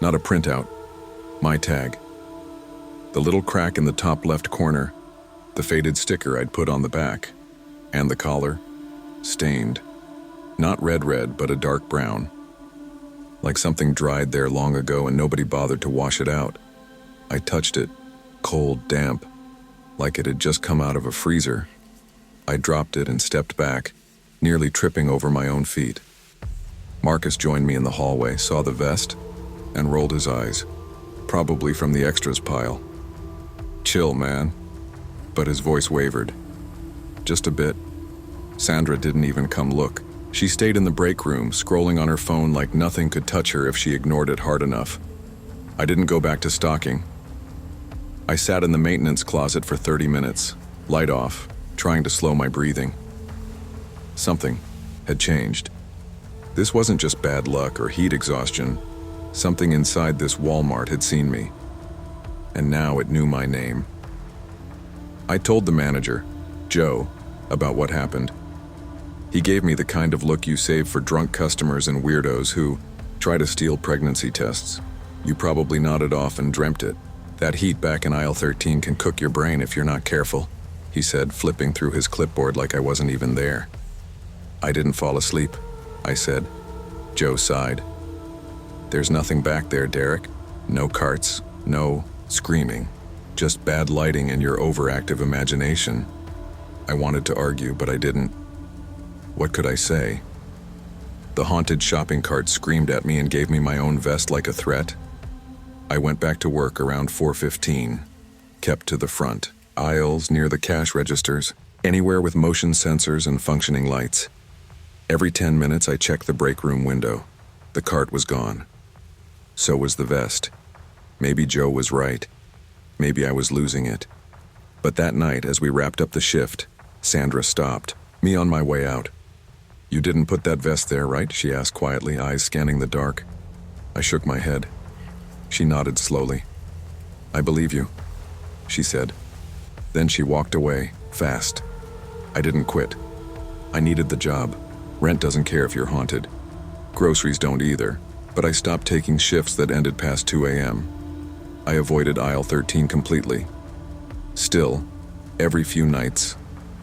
S1: not a printout, my tag. The little crack in the top left corner, the faded sticker I'd put on the back, and the collar, stained. Not red, but a dark brown. Like something dried there long ago and nobody bothered to wash it out. I touched it, cold, damp, like it had just come out of a freezer. I dropped it and stepped back, nearly tripping over my own feet. Marcus joined me in the hallway, saw the vest, and rolled his eyes, probably from the extras pile. Chill, man. But his voice wavered. Just a bit. Sandra didn't even come look. She stayed in the break room, scrolling on her phone like nothing could touch her if she ignored it hard enough. I didn't go back to stalking. I sat in the maintenance closet for 30 minutes, light off, trying to slow my breathing. Something had changed. This wasn't just bad luck or heat exhaustion. Something inside this Walmart had seen me. And now it knew my name. I told the manager, Joe, about what happened. He gave me the kind of look you save for drunk customers and weirdos who try to steal pregnancy tests. You probably nodded off and dreamt it. That heat back in aisle 13 can cook your brain if you're not careful, he said, flipping through his clipboard like I wasn't even there. I didn't fall asleep, I said. Joe sighed. There's nothing back there, Derek. No carts, no screaming. Just bad lighting and your overactive imagination. I wanted to argue, but I didn't. What could I say? The haunted shopping cart screamed at me and gave me my own vest like a threat. I went back to work around 4:15, kept to the front, aisles near the cash registers, anywhere with motion sensors and functioning lights. Every 10 minutes I checked the break room window. The cart was gone. So was the vest. Maybe Joe was right. Maybe I was losing it. But that night, as we wrapped up the shift, Sandra stopped, me on my way out. You didn't put that vest there, right? She asked quietly, eyes scanning the dark. I shook my head. She nodded slowly. I believe you, she said. Then she walked away, fast. I didn't quit. I needed the job. Rent doesn't care if you're haunted. Groceries don't either, but I stopped taking shifts that ended past 2 a.m. I avoided aisle 13 completely. Still, every few nights,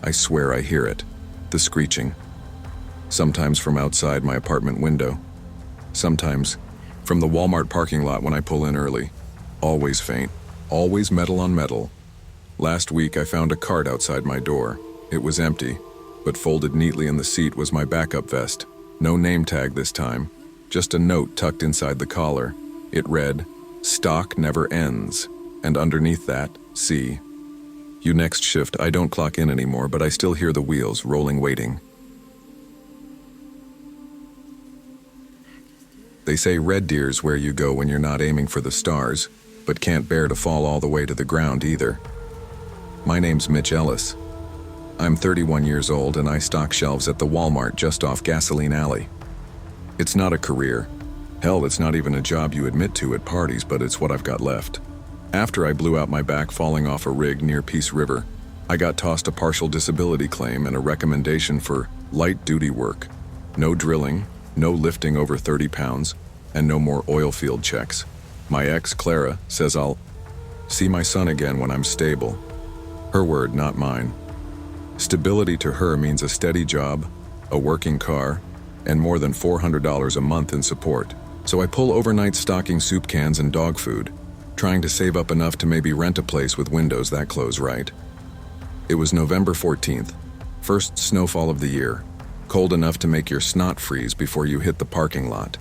S1: I swear I hear it, the screeching. Sometimes from outside my apartment window. Sometimes from the Walmart parking lot when I pull in early. Always faint, always metal on metal. Last week I found a cart outside my door. It was empty, but folded neatly in the seat was my backup vest. No name tag this time, just a note tucked inside the collar. It read, "Stock never ends," and underneath that, "See you next shift." I don't clock in anymore, but I still hear the wheels rolling, waiting. They say Red Deer's where you go when you're not aiming for the stars, but can't bear to fall all the way to the ground either. My name's Mitch Ellis. I'm 31 years old and I stock shelves at the Walmart just off Gasoline Alley. It's not a career. Hell, it's not even a job you admit to at parties, but it's what I've got left. After I blew out my back falling off a rig near Peace River, I got tossed a partial disability claim and a recommendation for light-duty work. No drilling, no lifting over 30 pounds, and no more oil field checks. My ex, Clara, says I'll see my son again when I'm stable. Her word, not mine. Stability to her means a steady job, a working car, and more than $400 a month in support. So I pull overnight stocking soup cans and dog food, trying to save up enough to maybe rent a place with windows that close right. It was November 14th, first snowfall of the year, cold enough to make your snot freeze before you hit the parking lot.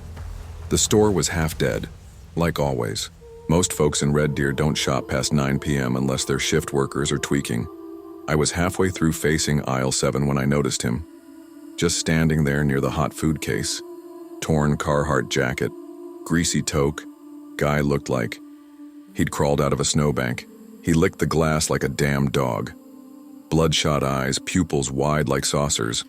S1: The store was half dead, like always. Most folks in Red Deer don't shop past 9 p.m. unless they're shift workers or tweaking. I was halfway through facing aisle 7 when I noticed him, just standing there near the hot food case. Torn Carhartt jacket, greasy toque. Guy looked like he'd crawled out of a snowbank. He licked the glass like a damn dog. Bloodshot eyes, pupils wide like saucers.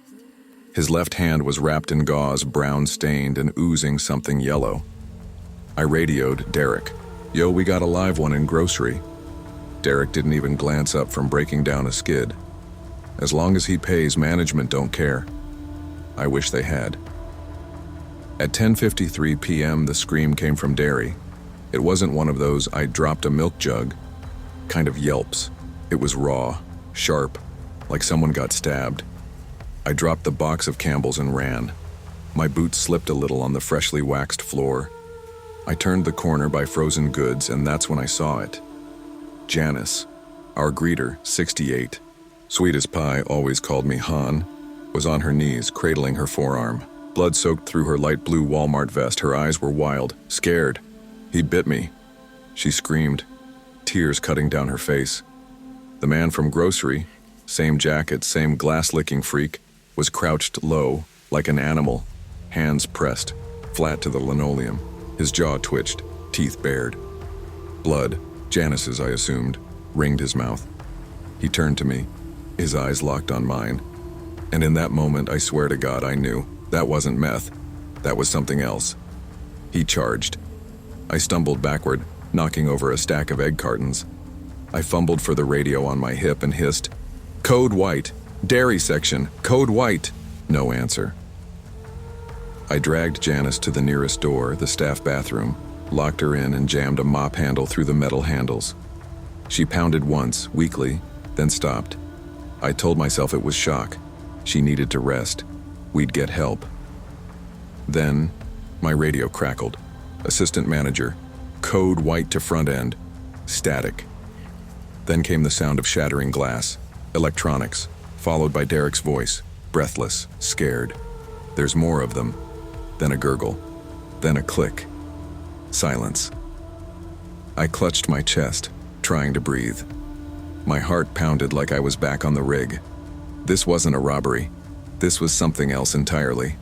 S1: His left hand was wrapped in gauze, brown-stained and oozing something yellow. I radioed Derek. "Yo, we got a live one in grocery." Derek didn't even glance up from breaking down a skid. As long as he pays, management don't care. I wish they had. At 10:53 p.m., the scream came from Derry. It wasn't one of those "I dropped a milk jug" kind of yelps. It was raw, sharp, like someone got stabbed. I dropped the box of Campbell's and ran. My boots slipped a little on the freshly waxed floor. I turned the corner by frozen goods, and that's when I saw it. Janice, our greeter, 68, sweet as pie, always called me Han, was on her knees, cradling her forearm. Blood soaked through her light blue Walmart vest. Her eyes were wild, scared. "He bit me," she screamed, tears cutting down her face. The man from grocery, same jacket, same glass-licking freak, was crouched low, like an animal, hands pressed, flat to the linoleum. His jaw twitched, teeth bared. Blood, Janice's I assumed, ringed his mouth. He turned to me, his eyes locked on mine. And in that moment, I swear to God, I knew that wasn't meth. That was something else. He charged. I stumbled backward, knocking over a stack of egg cartons. I fumbled for the radio on my hip and hissed, "Code white, dairy section, code white." No answer. I dragged Janice to the nearest door, the staff bathroom, locked her in and jammed a mop handle through the metal handles. She pounded once, weakly, then stopped. I told myself it was shock. She needed to rest. We'd get help. Then, my radio crackled. Assistant manager, code white to front end, static. Then came the sound of shattering glass, electronics, followed by Derek's voice, breathless, scared. "There's more of them." Then a gurgle, then a click. Silence. I clutched my chest, trying to breathe. My heart pounded like I was back on the rig. This wasn't a robbery. This was something else entirely.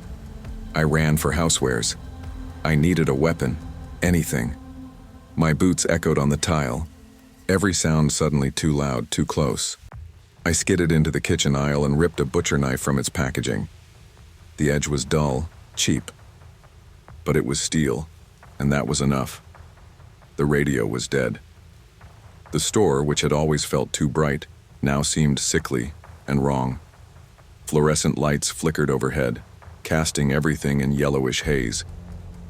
S1: I ran for housewares. I needed a weapon, anything. My boots echoed on the tile. Every sound suddenly too loud, too close. I skidded into the kitchen aisle and ripped a butcher knife from its packaging. The edge was dull, cheap. But it was steel, and that was enough. The radio was dead. The store, which had always felt too bright, now seemed sickly and wrong. Fluorescent lights flickered overhead, casting everything in yellowish haze.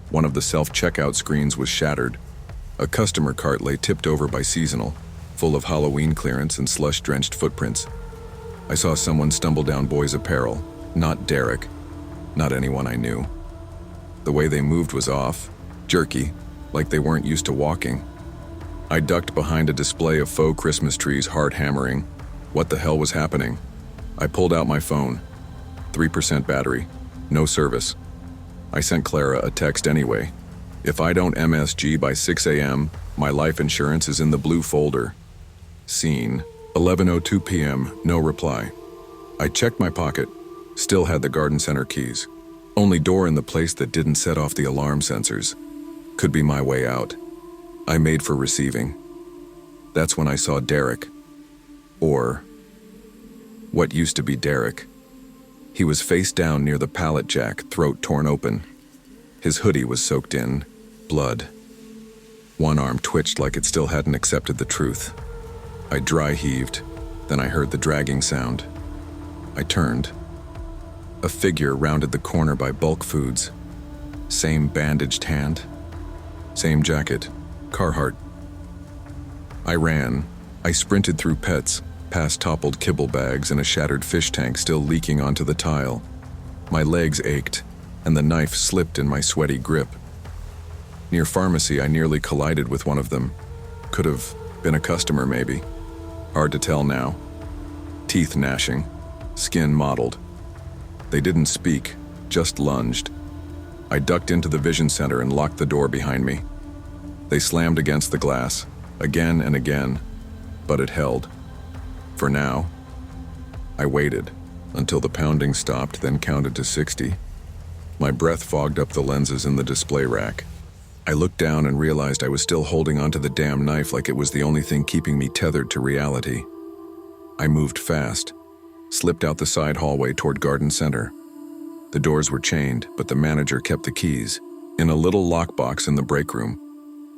S1: One of the self-checkout screens was shattered. A customer cart lay tipped over by seasonal, full of Halloween clearance and slush-drenched footprints. I saw someone stumble down boys' apparel, not Derek, not anyone I knew. The way they moved was off, jerky, like they weren't used to walking. I ducked behind a display of faux Christmas trees, heart hammering. What the hell was happening? I pulled out my phone. 3% battery. No service. I sent Clara a text anyway. If I don't MSG by 6 a.m., my life insurance is in the blue folder. Scene. 11:02 p.m. No reply. I checked my pocket. Still had the garden center keys. Only door in the place that didn't set off the alarm sensors. Could be my way out. I made for receiving. That's when I saw Derek. Or what used to be Derek. He was face down near the pallet jack, throat torn open. His hoodie was soaked in blood. One arm twitched like it still hadn't accepted the truth. I dry heaved, then I heard the dragging sound. I turned. A figure rounded the corner by Bulk Foods. Same bandaged hand. Same jacket. Carhartt. I ran. I sprinted through pets, past toppled kibble bags and a shattered fish tank still leaking onto the tile. My legs ached, and the knife slipped in my sweaty grip. Near pharmacy, I nearly collided with one of them. Could have been a customer, maybe. Hard to tell now. Teeth gnashing, skin mottled. They didn't speak, just lunged. I ducked into the vision center and locked the door behind me. They slammed against the glass, again and again, but it held. For now, I waited until the pounding stopped, then counted to 60. My breath fogged up the lenses in the display rack. I looked down and realized I was still holding onto the damn knife like it was the only thing keeping me tethered to reality. I moved fast, slipped out the side hallway toward Garden Center. The doors were chained, but the manager kept the keys in a little lockbox in the break room.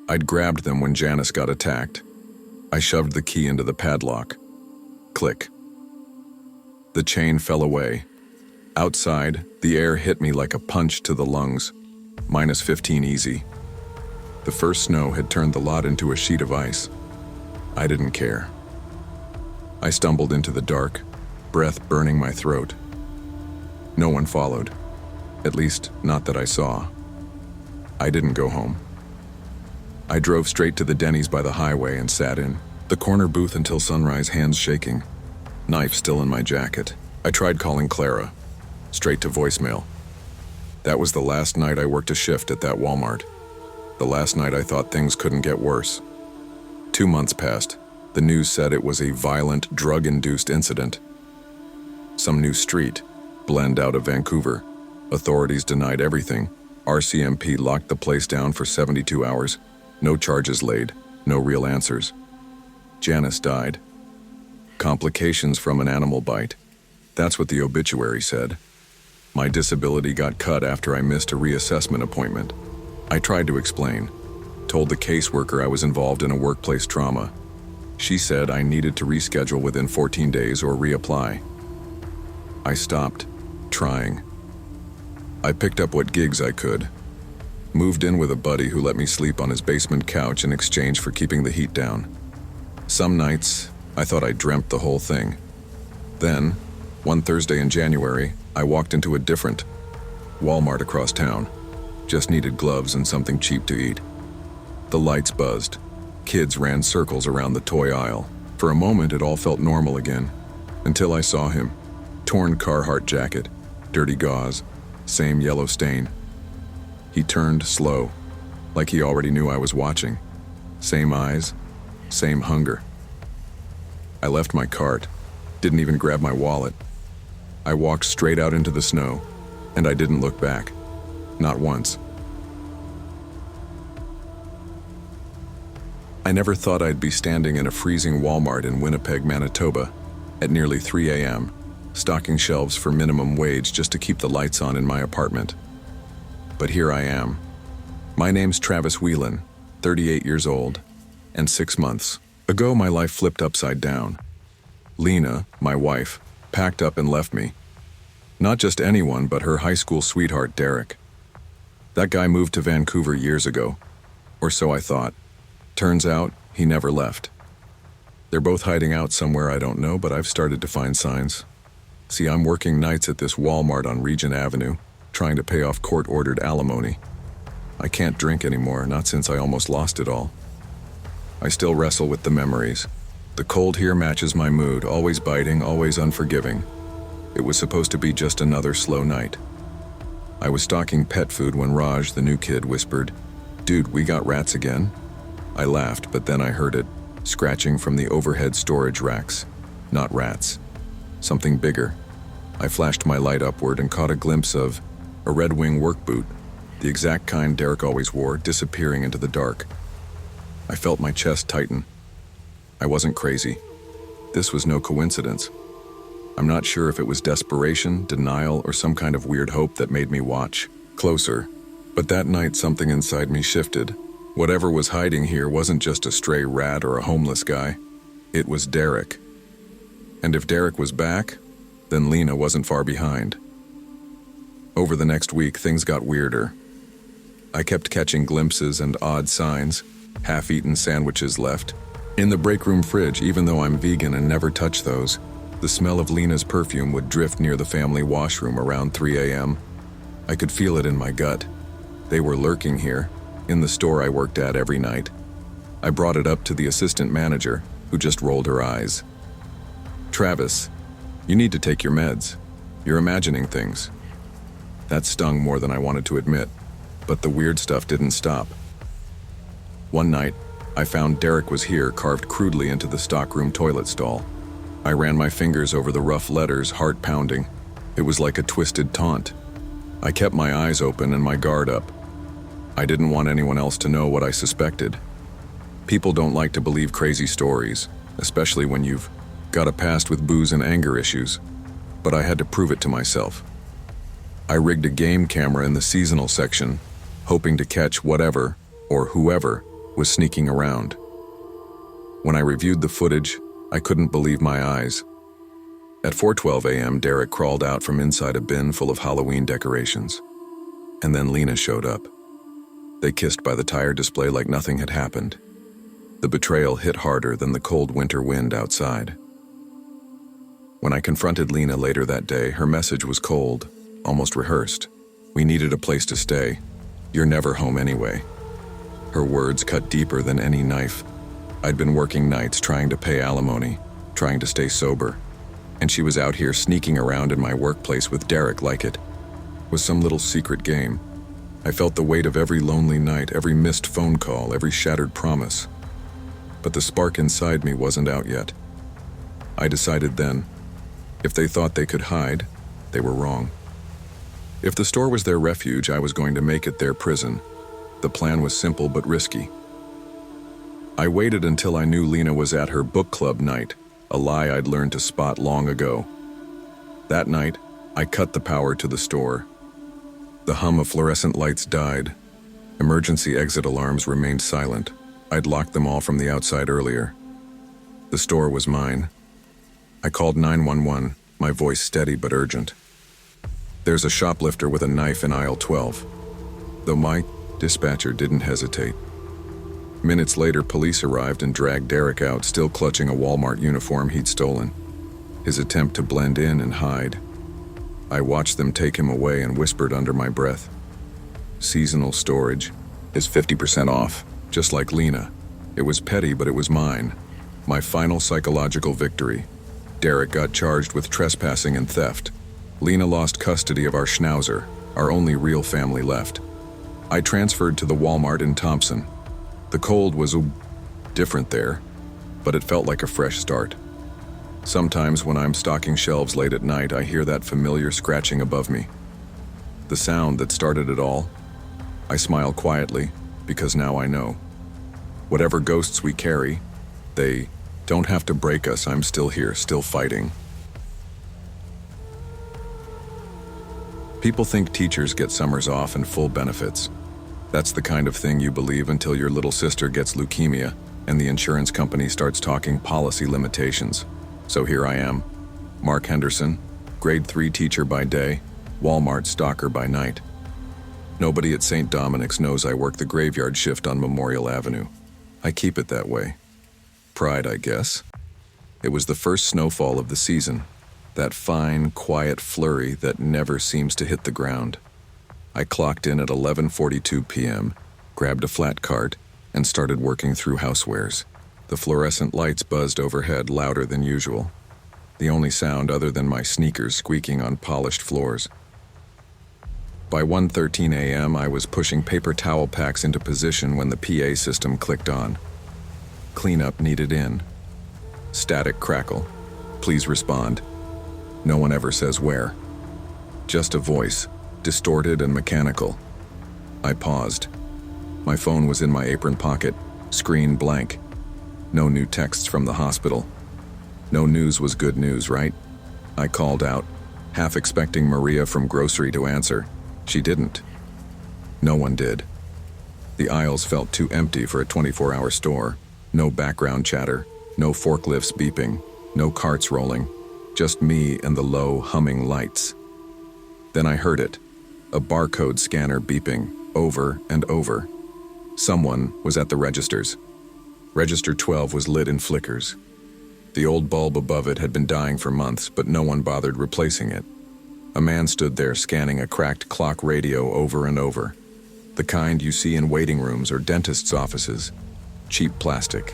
S1: I'd grabbed them when Janice got attacked. I shoved the key into the padlock. Click. The chain fell away. Outside, the air hit me like a punch to the lungs. -15 easy. The first snow had turned the lot into a sheet of ice. I didn't care. I stumbled into the dark, breath burning my throat. No one followed. At least, not that I saw. I didn't go home. I drove straight to the Denny's by the highway and sat in the corner booth until sunrise, hands shaking, knife still in my jacket. I tried calling Clara, straight to voicemail. That was the last night I worked a shift at that Walmart. The last night I thought things couldn't get worse. 2 months passed. The news said it was a violent, drug-induced incident. Some new street, blend out of Vancouver. Authorities denied everything. RCMP locked the place down for 72 hours. No charges laid, no real answers. Janice died. Complications from an animal bite. That's what the obituary said. My disability got cut after I missed a reassessment appointment. I tried to explain. Told the caseworker I was involved in a workplace trauma. She said I needed to reschedule within 14 days or reapply. I stopped trying. I picked up what gigs I could. Moved in with a buddy who let me sleep on his basement couch in exchange for keeping the heat down. Some nights, I thought I dreamt the whole thing. Then, one Thursday in January, I walked into a different Walmart across town. Just needed gloves and something cheap to eat. The lights buzzed. Kids ran circles around the toy aisle. For a moment, it all felt normal again. Until I saw him. Torn Carhartt jacket, dirty gauze, same yellow stain. He turned slow, like he already knew I was watching. Same eyes, same hunger. I left my cart, didn't even grab my wallet. I walked straight out into the snow, and I didn't look back. Not once. I never thought I'd be standing in a freezing Walmart in Winnipeg, Manitoba, at nearly 3 a.m., stocking shelves for minimum wage just to keep the lights on in my apartment. But here I am. My name's Travis Whelan, 38 years old, and 6 months ago my life flipped upside down. Lena, my wife, packed up and left me. Not just anyone, but her high school sweetheart, Derek. That guy moved to Vancouver years ago, or so I thought. Turns out, he never left. They're both hiding out somewhere I don't know, but I've started to find signs. See, I'm working nights at this Walmart on Regent Avenue, trying to pay off court-ordered alimony. I can't drink anymore, not since I almost lost it all. I still wrestle with the memories. The cold here matches my mood, always biting, always unforgiving. It was supposed to be just another slow night. I was stocking pet food when Raj, the new kid, whispered, "Dude, we got rats again?" I laughed, but then I heard it, scratching from the overhead storage racks. Not rats. Something bigger. I flashed my light upward and caught a glimpse of a Red Wing work boot, the exact kind Derek always wore, disappearing into the dark. I felt my chest tighten. I wasn't crazy. This was no coincidence. I'm not sure if it was desperation, denial, or some kind of weird hope that made me watch closer. But that night something inside me shifted. Whatever was hiding here wasn't just a stray rat or a homeless guy. It was Derek. And if Derek was back, then Lena wasn't far behind. Over the next week, things got weirder. I kept catching glimpses and odd signs, half-eaten sandwiches left. In the break room fridge, even though I'm vegan and never touch those, the smell of Lena's perfume would drift near the family washroom around 3 a.m. I could feel it in my gut. They were lurking here, in the store I worked at every night. I brought it up to the assistant manager, who just rolled her eyes. "Travis, you need to take your meds. You're imagining things." That stung more than I wanted to admit, but the weird stuff didn't stop. One night, I found Derek was here, carved crudely into the stockroom toilet stall. I ran my fingers over the rough letters, heart pounding. It was like a twisted taunt. I kept my eyes open and my guard up. I didn't want anyone else to know what I suspected. People don't like to believe crazy stories, especially when you've got a past with booze and anger issues. But I had to prove it to myself. I rigged a game camera in the seasonal section, hoping to catch whatever, or whoever, was sneaking around. When I reviewed the footage, I couldn't believe my eyes. At 4:12 a.m., Derek crawled out from inside a bin full of Halloween decorations. And then Lena showed up. They kissed by the tire display like nothing had happened. The betrayal hit harder than the cold winter wind outside. When I confronted Lena later that day, her message was cold, almost rehearsed. We needed a place to stay. You're never home anyway. Her words cut deeper than any knife. I'd been working nights trying to pay alimony, trying to stay sober, and she was out here sneaking around in my workplace with Derek like it was some little secret game. I felt the weight of every lonely night, every missed phone call, every shattered promise. But the spark inside me wasn't out yet. I decided then, if they thought they could hide, they were wrong. If the store was their refuge, I was going to make it their prison. The plan was simple but risky. I waited until I knew Lena was at her book club night, a lie I'd learned to spot long ago. That night, I cut the power to the store. The hum of fluorescent lights died. Emergency exit alarms remained silent. I'd locked them all from the outside earlier. The store was mine. I called 911, my voice steady but urgent. There's a shoplifter with a knife in aisle 12. Though my dispatcher didn't hesitate. Minutes later, police arrived and dragged Derek out, still clutching a Walmart uniform he'd stolen. His attempt to blend in and hide. I watched them take him away and whispered under my breath. Seasonal storage is 50% off, just like Lena. It was petty, but it was mine. My final psychological victory. Derek got charged with trespassing and theft. Lena lost custody of our schnauzer, our only real family left. I transferred to the Walmart in Thompson. The cold was different there, but it felt like a fresh start. Sometimes when I'm stocking shelves late at night, I hear that familiar scratching above me. The sound that started it all. I smile quietly, because now I know. Whatever ghosts we carry, they don't have to break us. I'm still here, still fighting. People think teachers get summers off and full benefits. That's the kind of thing you believe until your little sister gets leukemia and the insurance company starts talking policy limitations. So here I am, Mark Henderson, grade 3 teacher by day, Walmart stalker by night. Nobody at St. Dominic's knows I work the graveyard shift on Memorial Avenue. I keep it that way. Pride, I guess. It was the first snowfall of the season, that fine, quiet flurry that never seems to hit the ground. I clocked in at 11:42 p.m., grabbed a flat cart, and started working through housewares. The fluorescent lights buzzed overhead louder than usual, the only sound other than my sneakers squeaking on polished floors. By 1:13 a.m., I was pushing paper towel packs into position when the PA system clicked on. Cleanup needed in. Static crackle. Please respond. No one ever says where. Just a voice, distorted and mechanical. I paused. My phone was in my apron pocket, screen blank. No new texts from the hospital. No news was good news, right? I called out, half expecting Maria from grocery to answer. She didn't. No one did. The aisles felt too empty for a 24-hour store. No background chatter, no forklifts beeping, no carts rolling, just me and the low, humming lights. Then I heard it, a barcode scanner beeping, over and over. Someone was at the registers. Register 12 was lit in flickers. The old bulb above it had been dying for months, but no one bothered replacing it. A man stood there scanning a cracked clock radio over and over. The kind you see in waiting rooms or dentists' offices. Cheap plastic.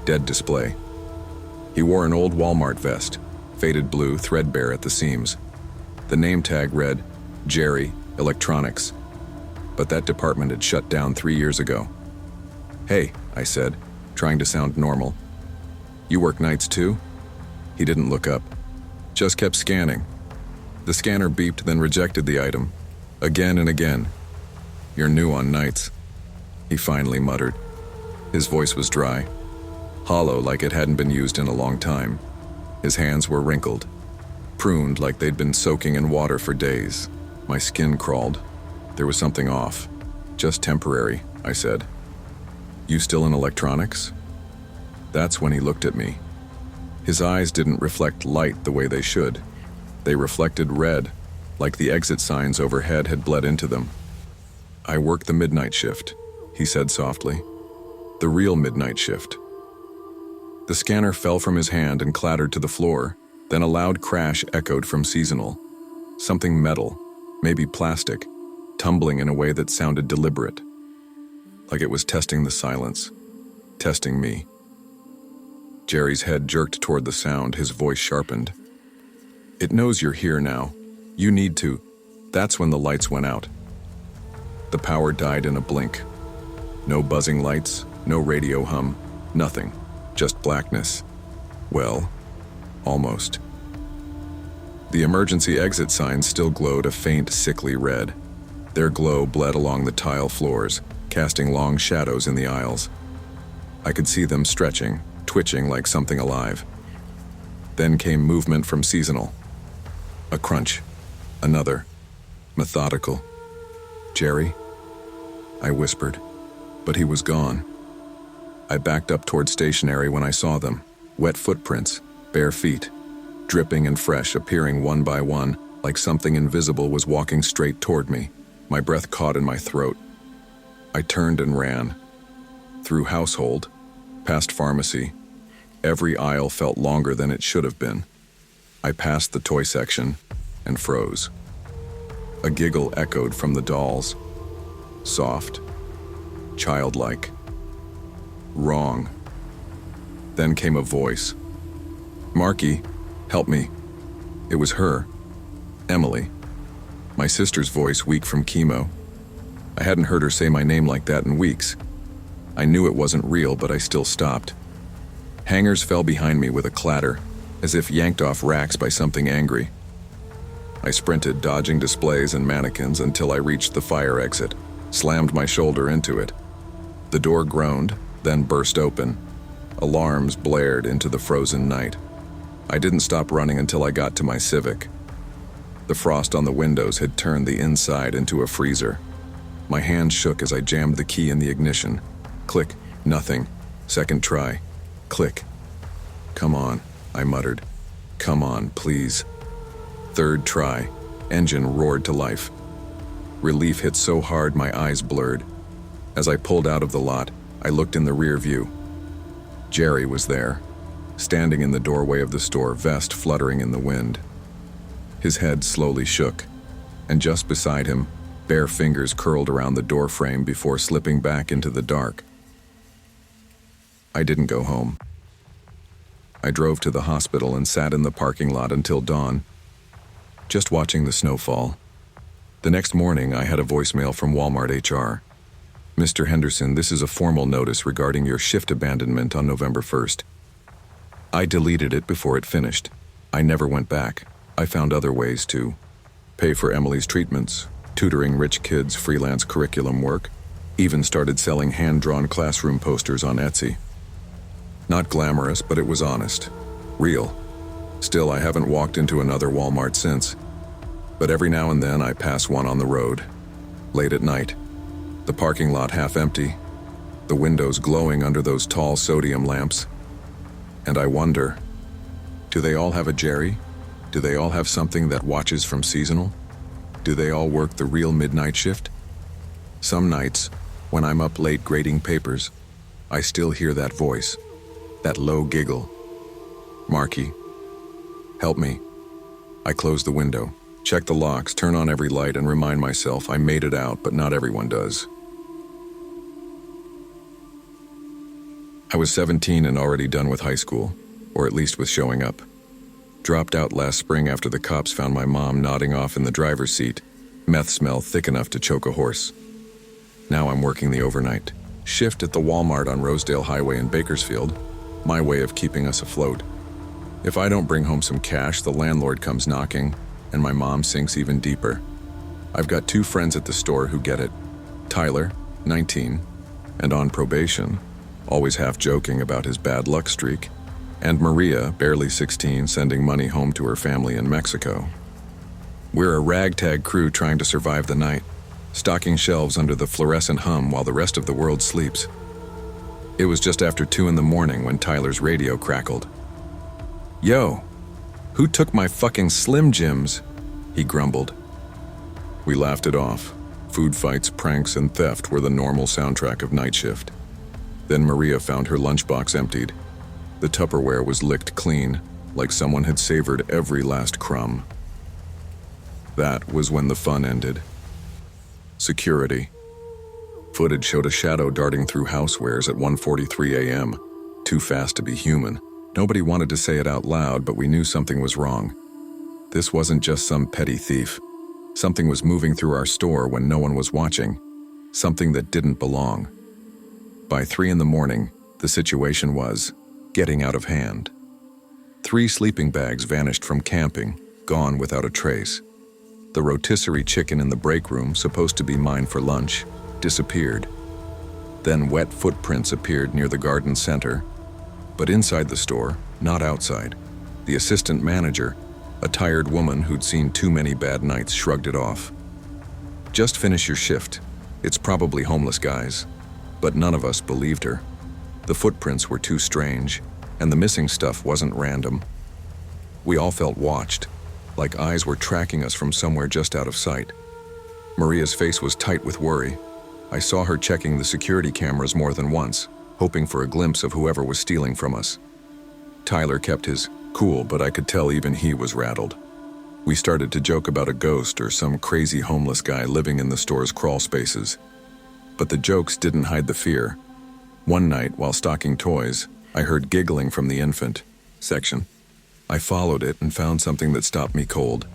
S1: Dead display. He wore an old Walmart vest, faded blue, threadbare at the seams. The name tag read, Jerry, Electronics. But that department had shut down 3 years ago. Hey, I said, trying to sound normal. You work nights too? He didn't look up. Just kept scanning. The scanner beeped, then rejected the item. Again and again. You're new on nights. He finally muttered. His voice was dry, hollow like it hadn't been used in a long time. His hands were wrinkled, pruned like they'd been soaking in water for days. My skin crawled. There was something off. Just temporary, I said. You still in electronics? That's when he looked at me. His eyes didn't reflect light the way they should. They reflected red, like the exit signs overhead had bled into them. I work the midnight shift, he said softly. The real midnight shift. The scanner fell from his hand and clattered to the floor, then a loud crash echoed from Seasonal. Something metal, maybe plastic, tumbling in a way that sounded deliberate. Like it was testing the silence, testing me. Jerry's head jerked toward the sound, his voice sharpened. It knows you're here now. You need to. That's when the lights went out. The power died in a blink. No buzzing lights, no radio hum, nothing. Just blackness. Well, almost. The emergency exit signs still glowed a faint, sickly red. Their glow bled along the tile floors, casting long shadows in the aisles. I could see them stretching, twitching like something alive. Then came movement from Seasonal. A crunch. Another. Methodical. Jerry? I whispered, but he was gone. I backed up toward stationary when I saw them. Wet footprints, bare feet, dripping and fresh, appearing one by one, like something invisible was walking straight toward me. My breath caught in my throat. I turned and ran. Through household, past pharmacy. Every aisle felt longer than it should have been. I passed the toy section and froze. A giggle echoed from the dolls. Soft, childlike. Wrong. Then came a voice. Marky, help me. It was her. Emily. My sister's voice, weak from chemo. I hadn't heard her say my name like that in weeks. I knew it wasn't real, but I still stopped. Hangers fell behind me with a clatter, as if yanked off racks by something angry. I sprinted, dodging displays and mannequins until I reached the fire exit, slammed my shoulder into it. The door groaned, then burst open. Alarms blared into the frozen night. I didn't stop running until I got to my Civic. The frost on the windows had turned the inside into a freezer. My hand shook as I jammed the key in the ignition. Click, nothing. Second try. Click. Come on, I muttered. Come on, please. Third try. Engine roared to life. Relief hit so hard my eyes blurred. As I pulled out of the lot, I looked in the rear view. Jerry was there, standing in the doorway of the store, vest fluttering in the wind. His head slowly shook, and just beside him, bare fingers curled around the door frame before slipping back into the dark. I didn't go home. I drove to the hospital and sat in the parking lot until dawn, just watching the snow fall. The next morning, I had a voicemail from Walmart HR. Mr. Henderson, this is a formal notice regarding your shift abandonment on November 1st. I deleted it before it finished. I never went back. I found other ways to pay for Emily's treatments, tutoring rich kids' freelance curriculum work, even started selling hand-drawn classroom posters on Etsy. Not glamorous, but it was honest. Real. Still, I haven't walked into another Walmart since. But every now and then I pass one on the road. Late at night. The parking lot half empty. The windows glowing under those tall sodium lamps. And I wonder, do they all have a Jerry? Do they all have something that watches from Seasonal? Do they all work the real midnight shift? Some nights, when I'm up late grading papers, I still hear that voice, that low giggle. Marky, help me. I close the window, check the locks, turn on every light, and remind myself I made it out, but not everyone does. I was 17 and already done with high school, or at least with showing up. Dropped out last spring after the cops found my mom nodding off in the driver's seat, meth smell thick enough to choke a horse. Now I'm working the overnight shift at the Walmart on Rosedale Highway in Bakersfield, my way of keeping us afloat. If I don't bring home some cash, the landlord comes knocking, and my mom sinks even deeper. I've got 2 friends at the store who get it. Tyler, 19, and on probation, always half joking about his bad luck streak, and Maria, barely 16, sending money home to her family in Mexico. We're a ragtag crew trying to survive the night, stocking shelves under the fluorescent hum while the rest of the world sleeps. It was just after 2 in the morning when Tyler's radio crackled. "Yo, who took my fucking Slim Jims?" he grumbled. We laughed it off. Food fights, pranks, and theft were the normal soundtrack of night shift. Then Maria found her lunchbox emptied. The Tupperware was licked clean, like someone had savored every last crumb. That was when the fun ended. Security. Footage showed a shadow darting through housewares at 1:43 a.m., too fast to be human. Nobody wanted to say it out loud, but we knew something was wrong. This wasn't just some petty thief. Something was moving through our store when no one was watching. Something that didn't belong. By 3 in the morning, the situation was getting out of hand. 3 sleeping bags vanished from camping, gone without a trace. The rotisserie chicken in the break room, supposed to be mine for lunch, disappeared. Then wet footprints appeared near the garden center, but inside the store, not outside. The assistant manager, a tired woman who'd seen too many bad nights, shrugged it off. "Just finish your shift. It's probably homeless guys." But none of us believed her. The footprints were too strange, and the missing stuff wasn't random. We all felt watched, like eyes were tracking us from somewhere just out of sight. Maria's face was tight with worry. I saw her checking the security cameras more than once, hoping for a glimpse of whoever was stealing from us. Tyler kept his cool, but I could tell even he was rattled. We started to joke about a ghost or some crazy homeless guy living in the store's crawl spaces. But the jokes didn't hide the fear. One night, while stocking toys, I heard giggling from the infant section. I followed it and found something that stopped me cold.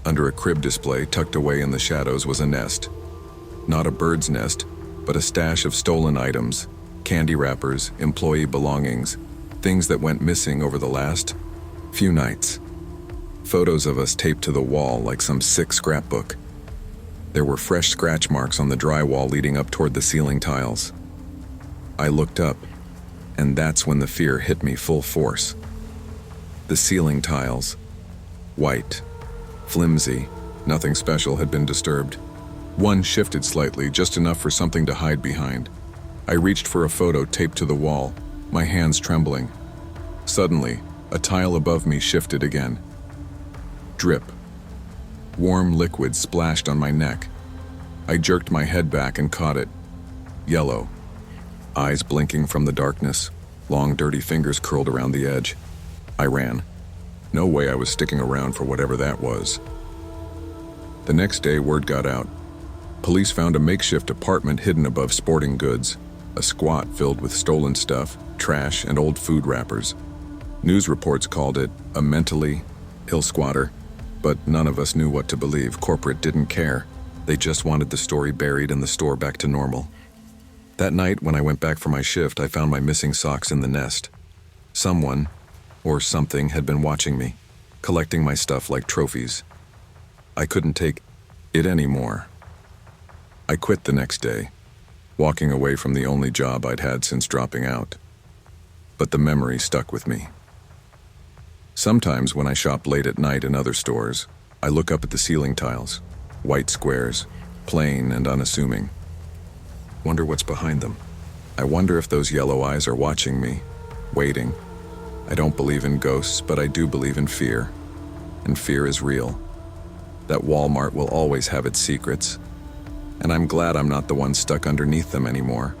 S1: Under a crib display tucked away in the shadows was a nest. Not a bird's nest, but a stash of stolen items, candy wrappers, employee belongings, things that went missing over the last few nights. Photos of us taped to the wall like some sick scrapbook. There were fresh scratch marks on the drywall leading up toward the ceiling tiles. I looked up, and that's when the fear hit me full force. The ceiling tiles. White. Flimsy. Nothing special had been disturbed. One shifted slightly, just enough for something to hide behind. I reached for a photo taped to the wall, my hands trembling. Suddenly, a tile above me shifted again. Drip. Warm liquid splashed on my neck. I jerked my head back and caught it. Yellow. Eyes blinking from the darkness, long dirty fingers curled around the edge. I ran. No way I was sticking around for whatever that was. The next day, word got out. Police found a makeshift apartment hidden above sporting goods, a squat filled with stolen stuff, trash, and old food wrappers. News reports called it a mentally ill squatter, but none of us knew what to believe. Corporate didn't care. They just wanted the story buried and the store back to normal. That night, when I went back for my shift, I found my missing socks in the nest. Someone, or something, had been watching me, collecting my stuff like trophies. I couldn't take it anymore. I quit the next day, walking away from the only job I'd had since dropping out. But the memory stuck with me. Sometimes when I shop late at night in other stores, I look up at the ceiling tiles, white squares, plain and unassuming. Wonder what's behind them. I wonder if those yellow eyes are watching me, waiting. I don't believe in ghosts, but I do believe in fear. And fear is real. That Walmart will always have its secrets. And I'm glad I'm not the one stuck underneath them anymore.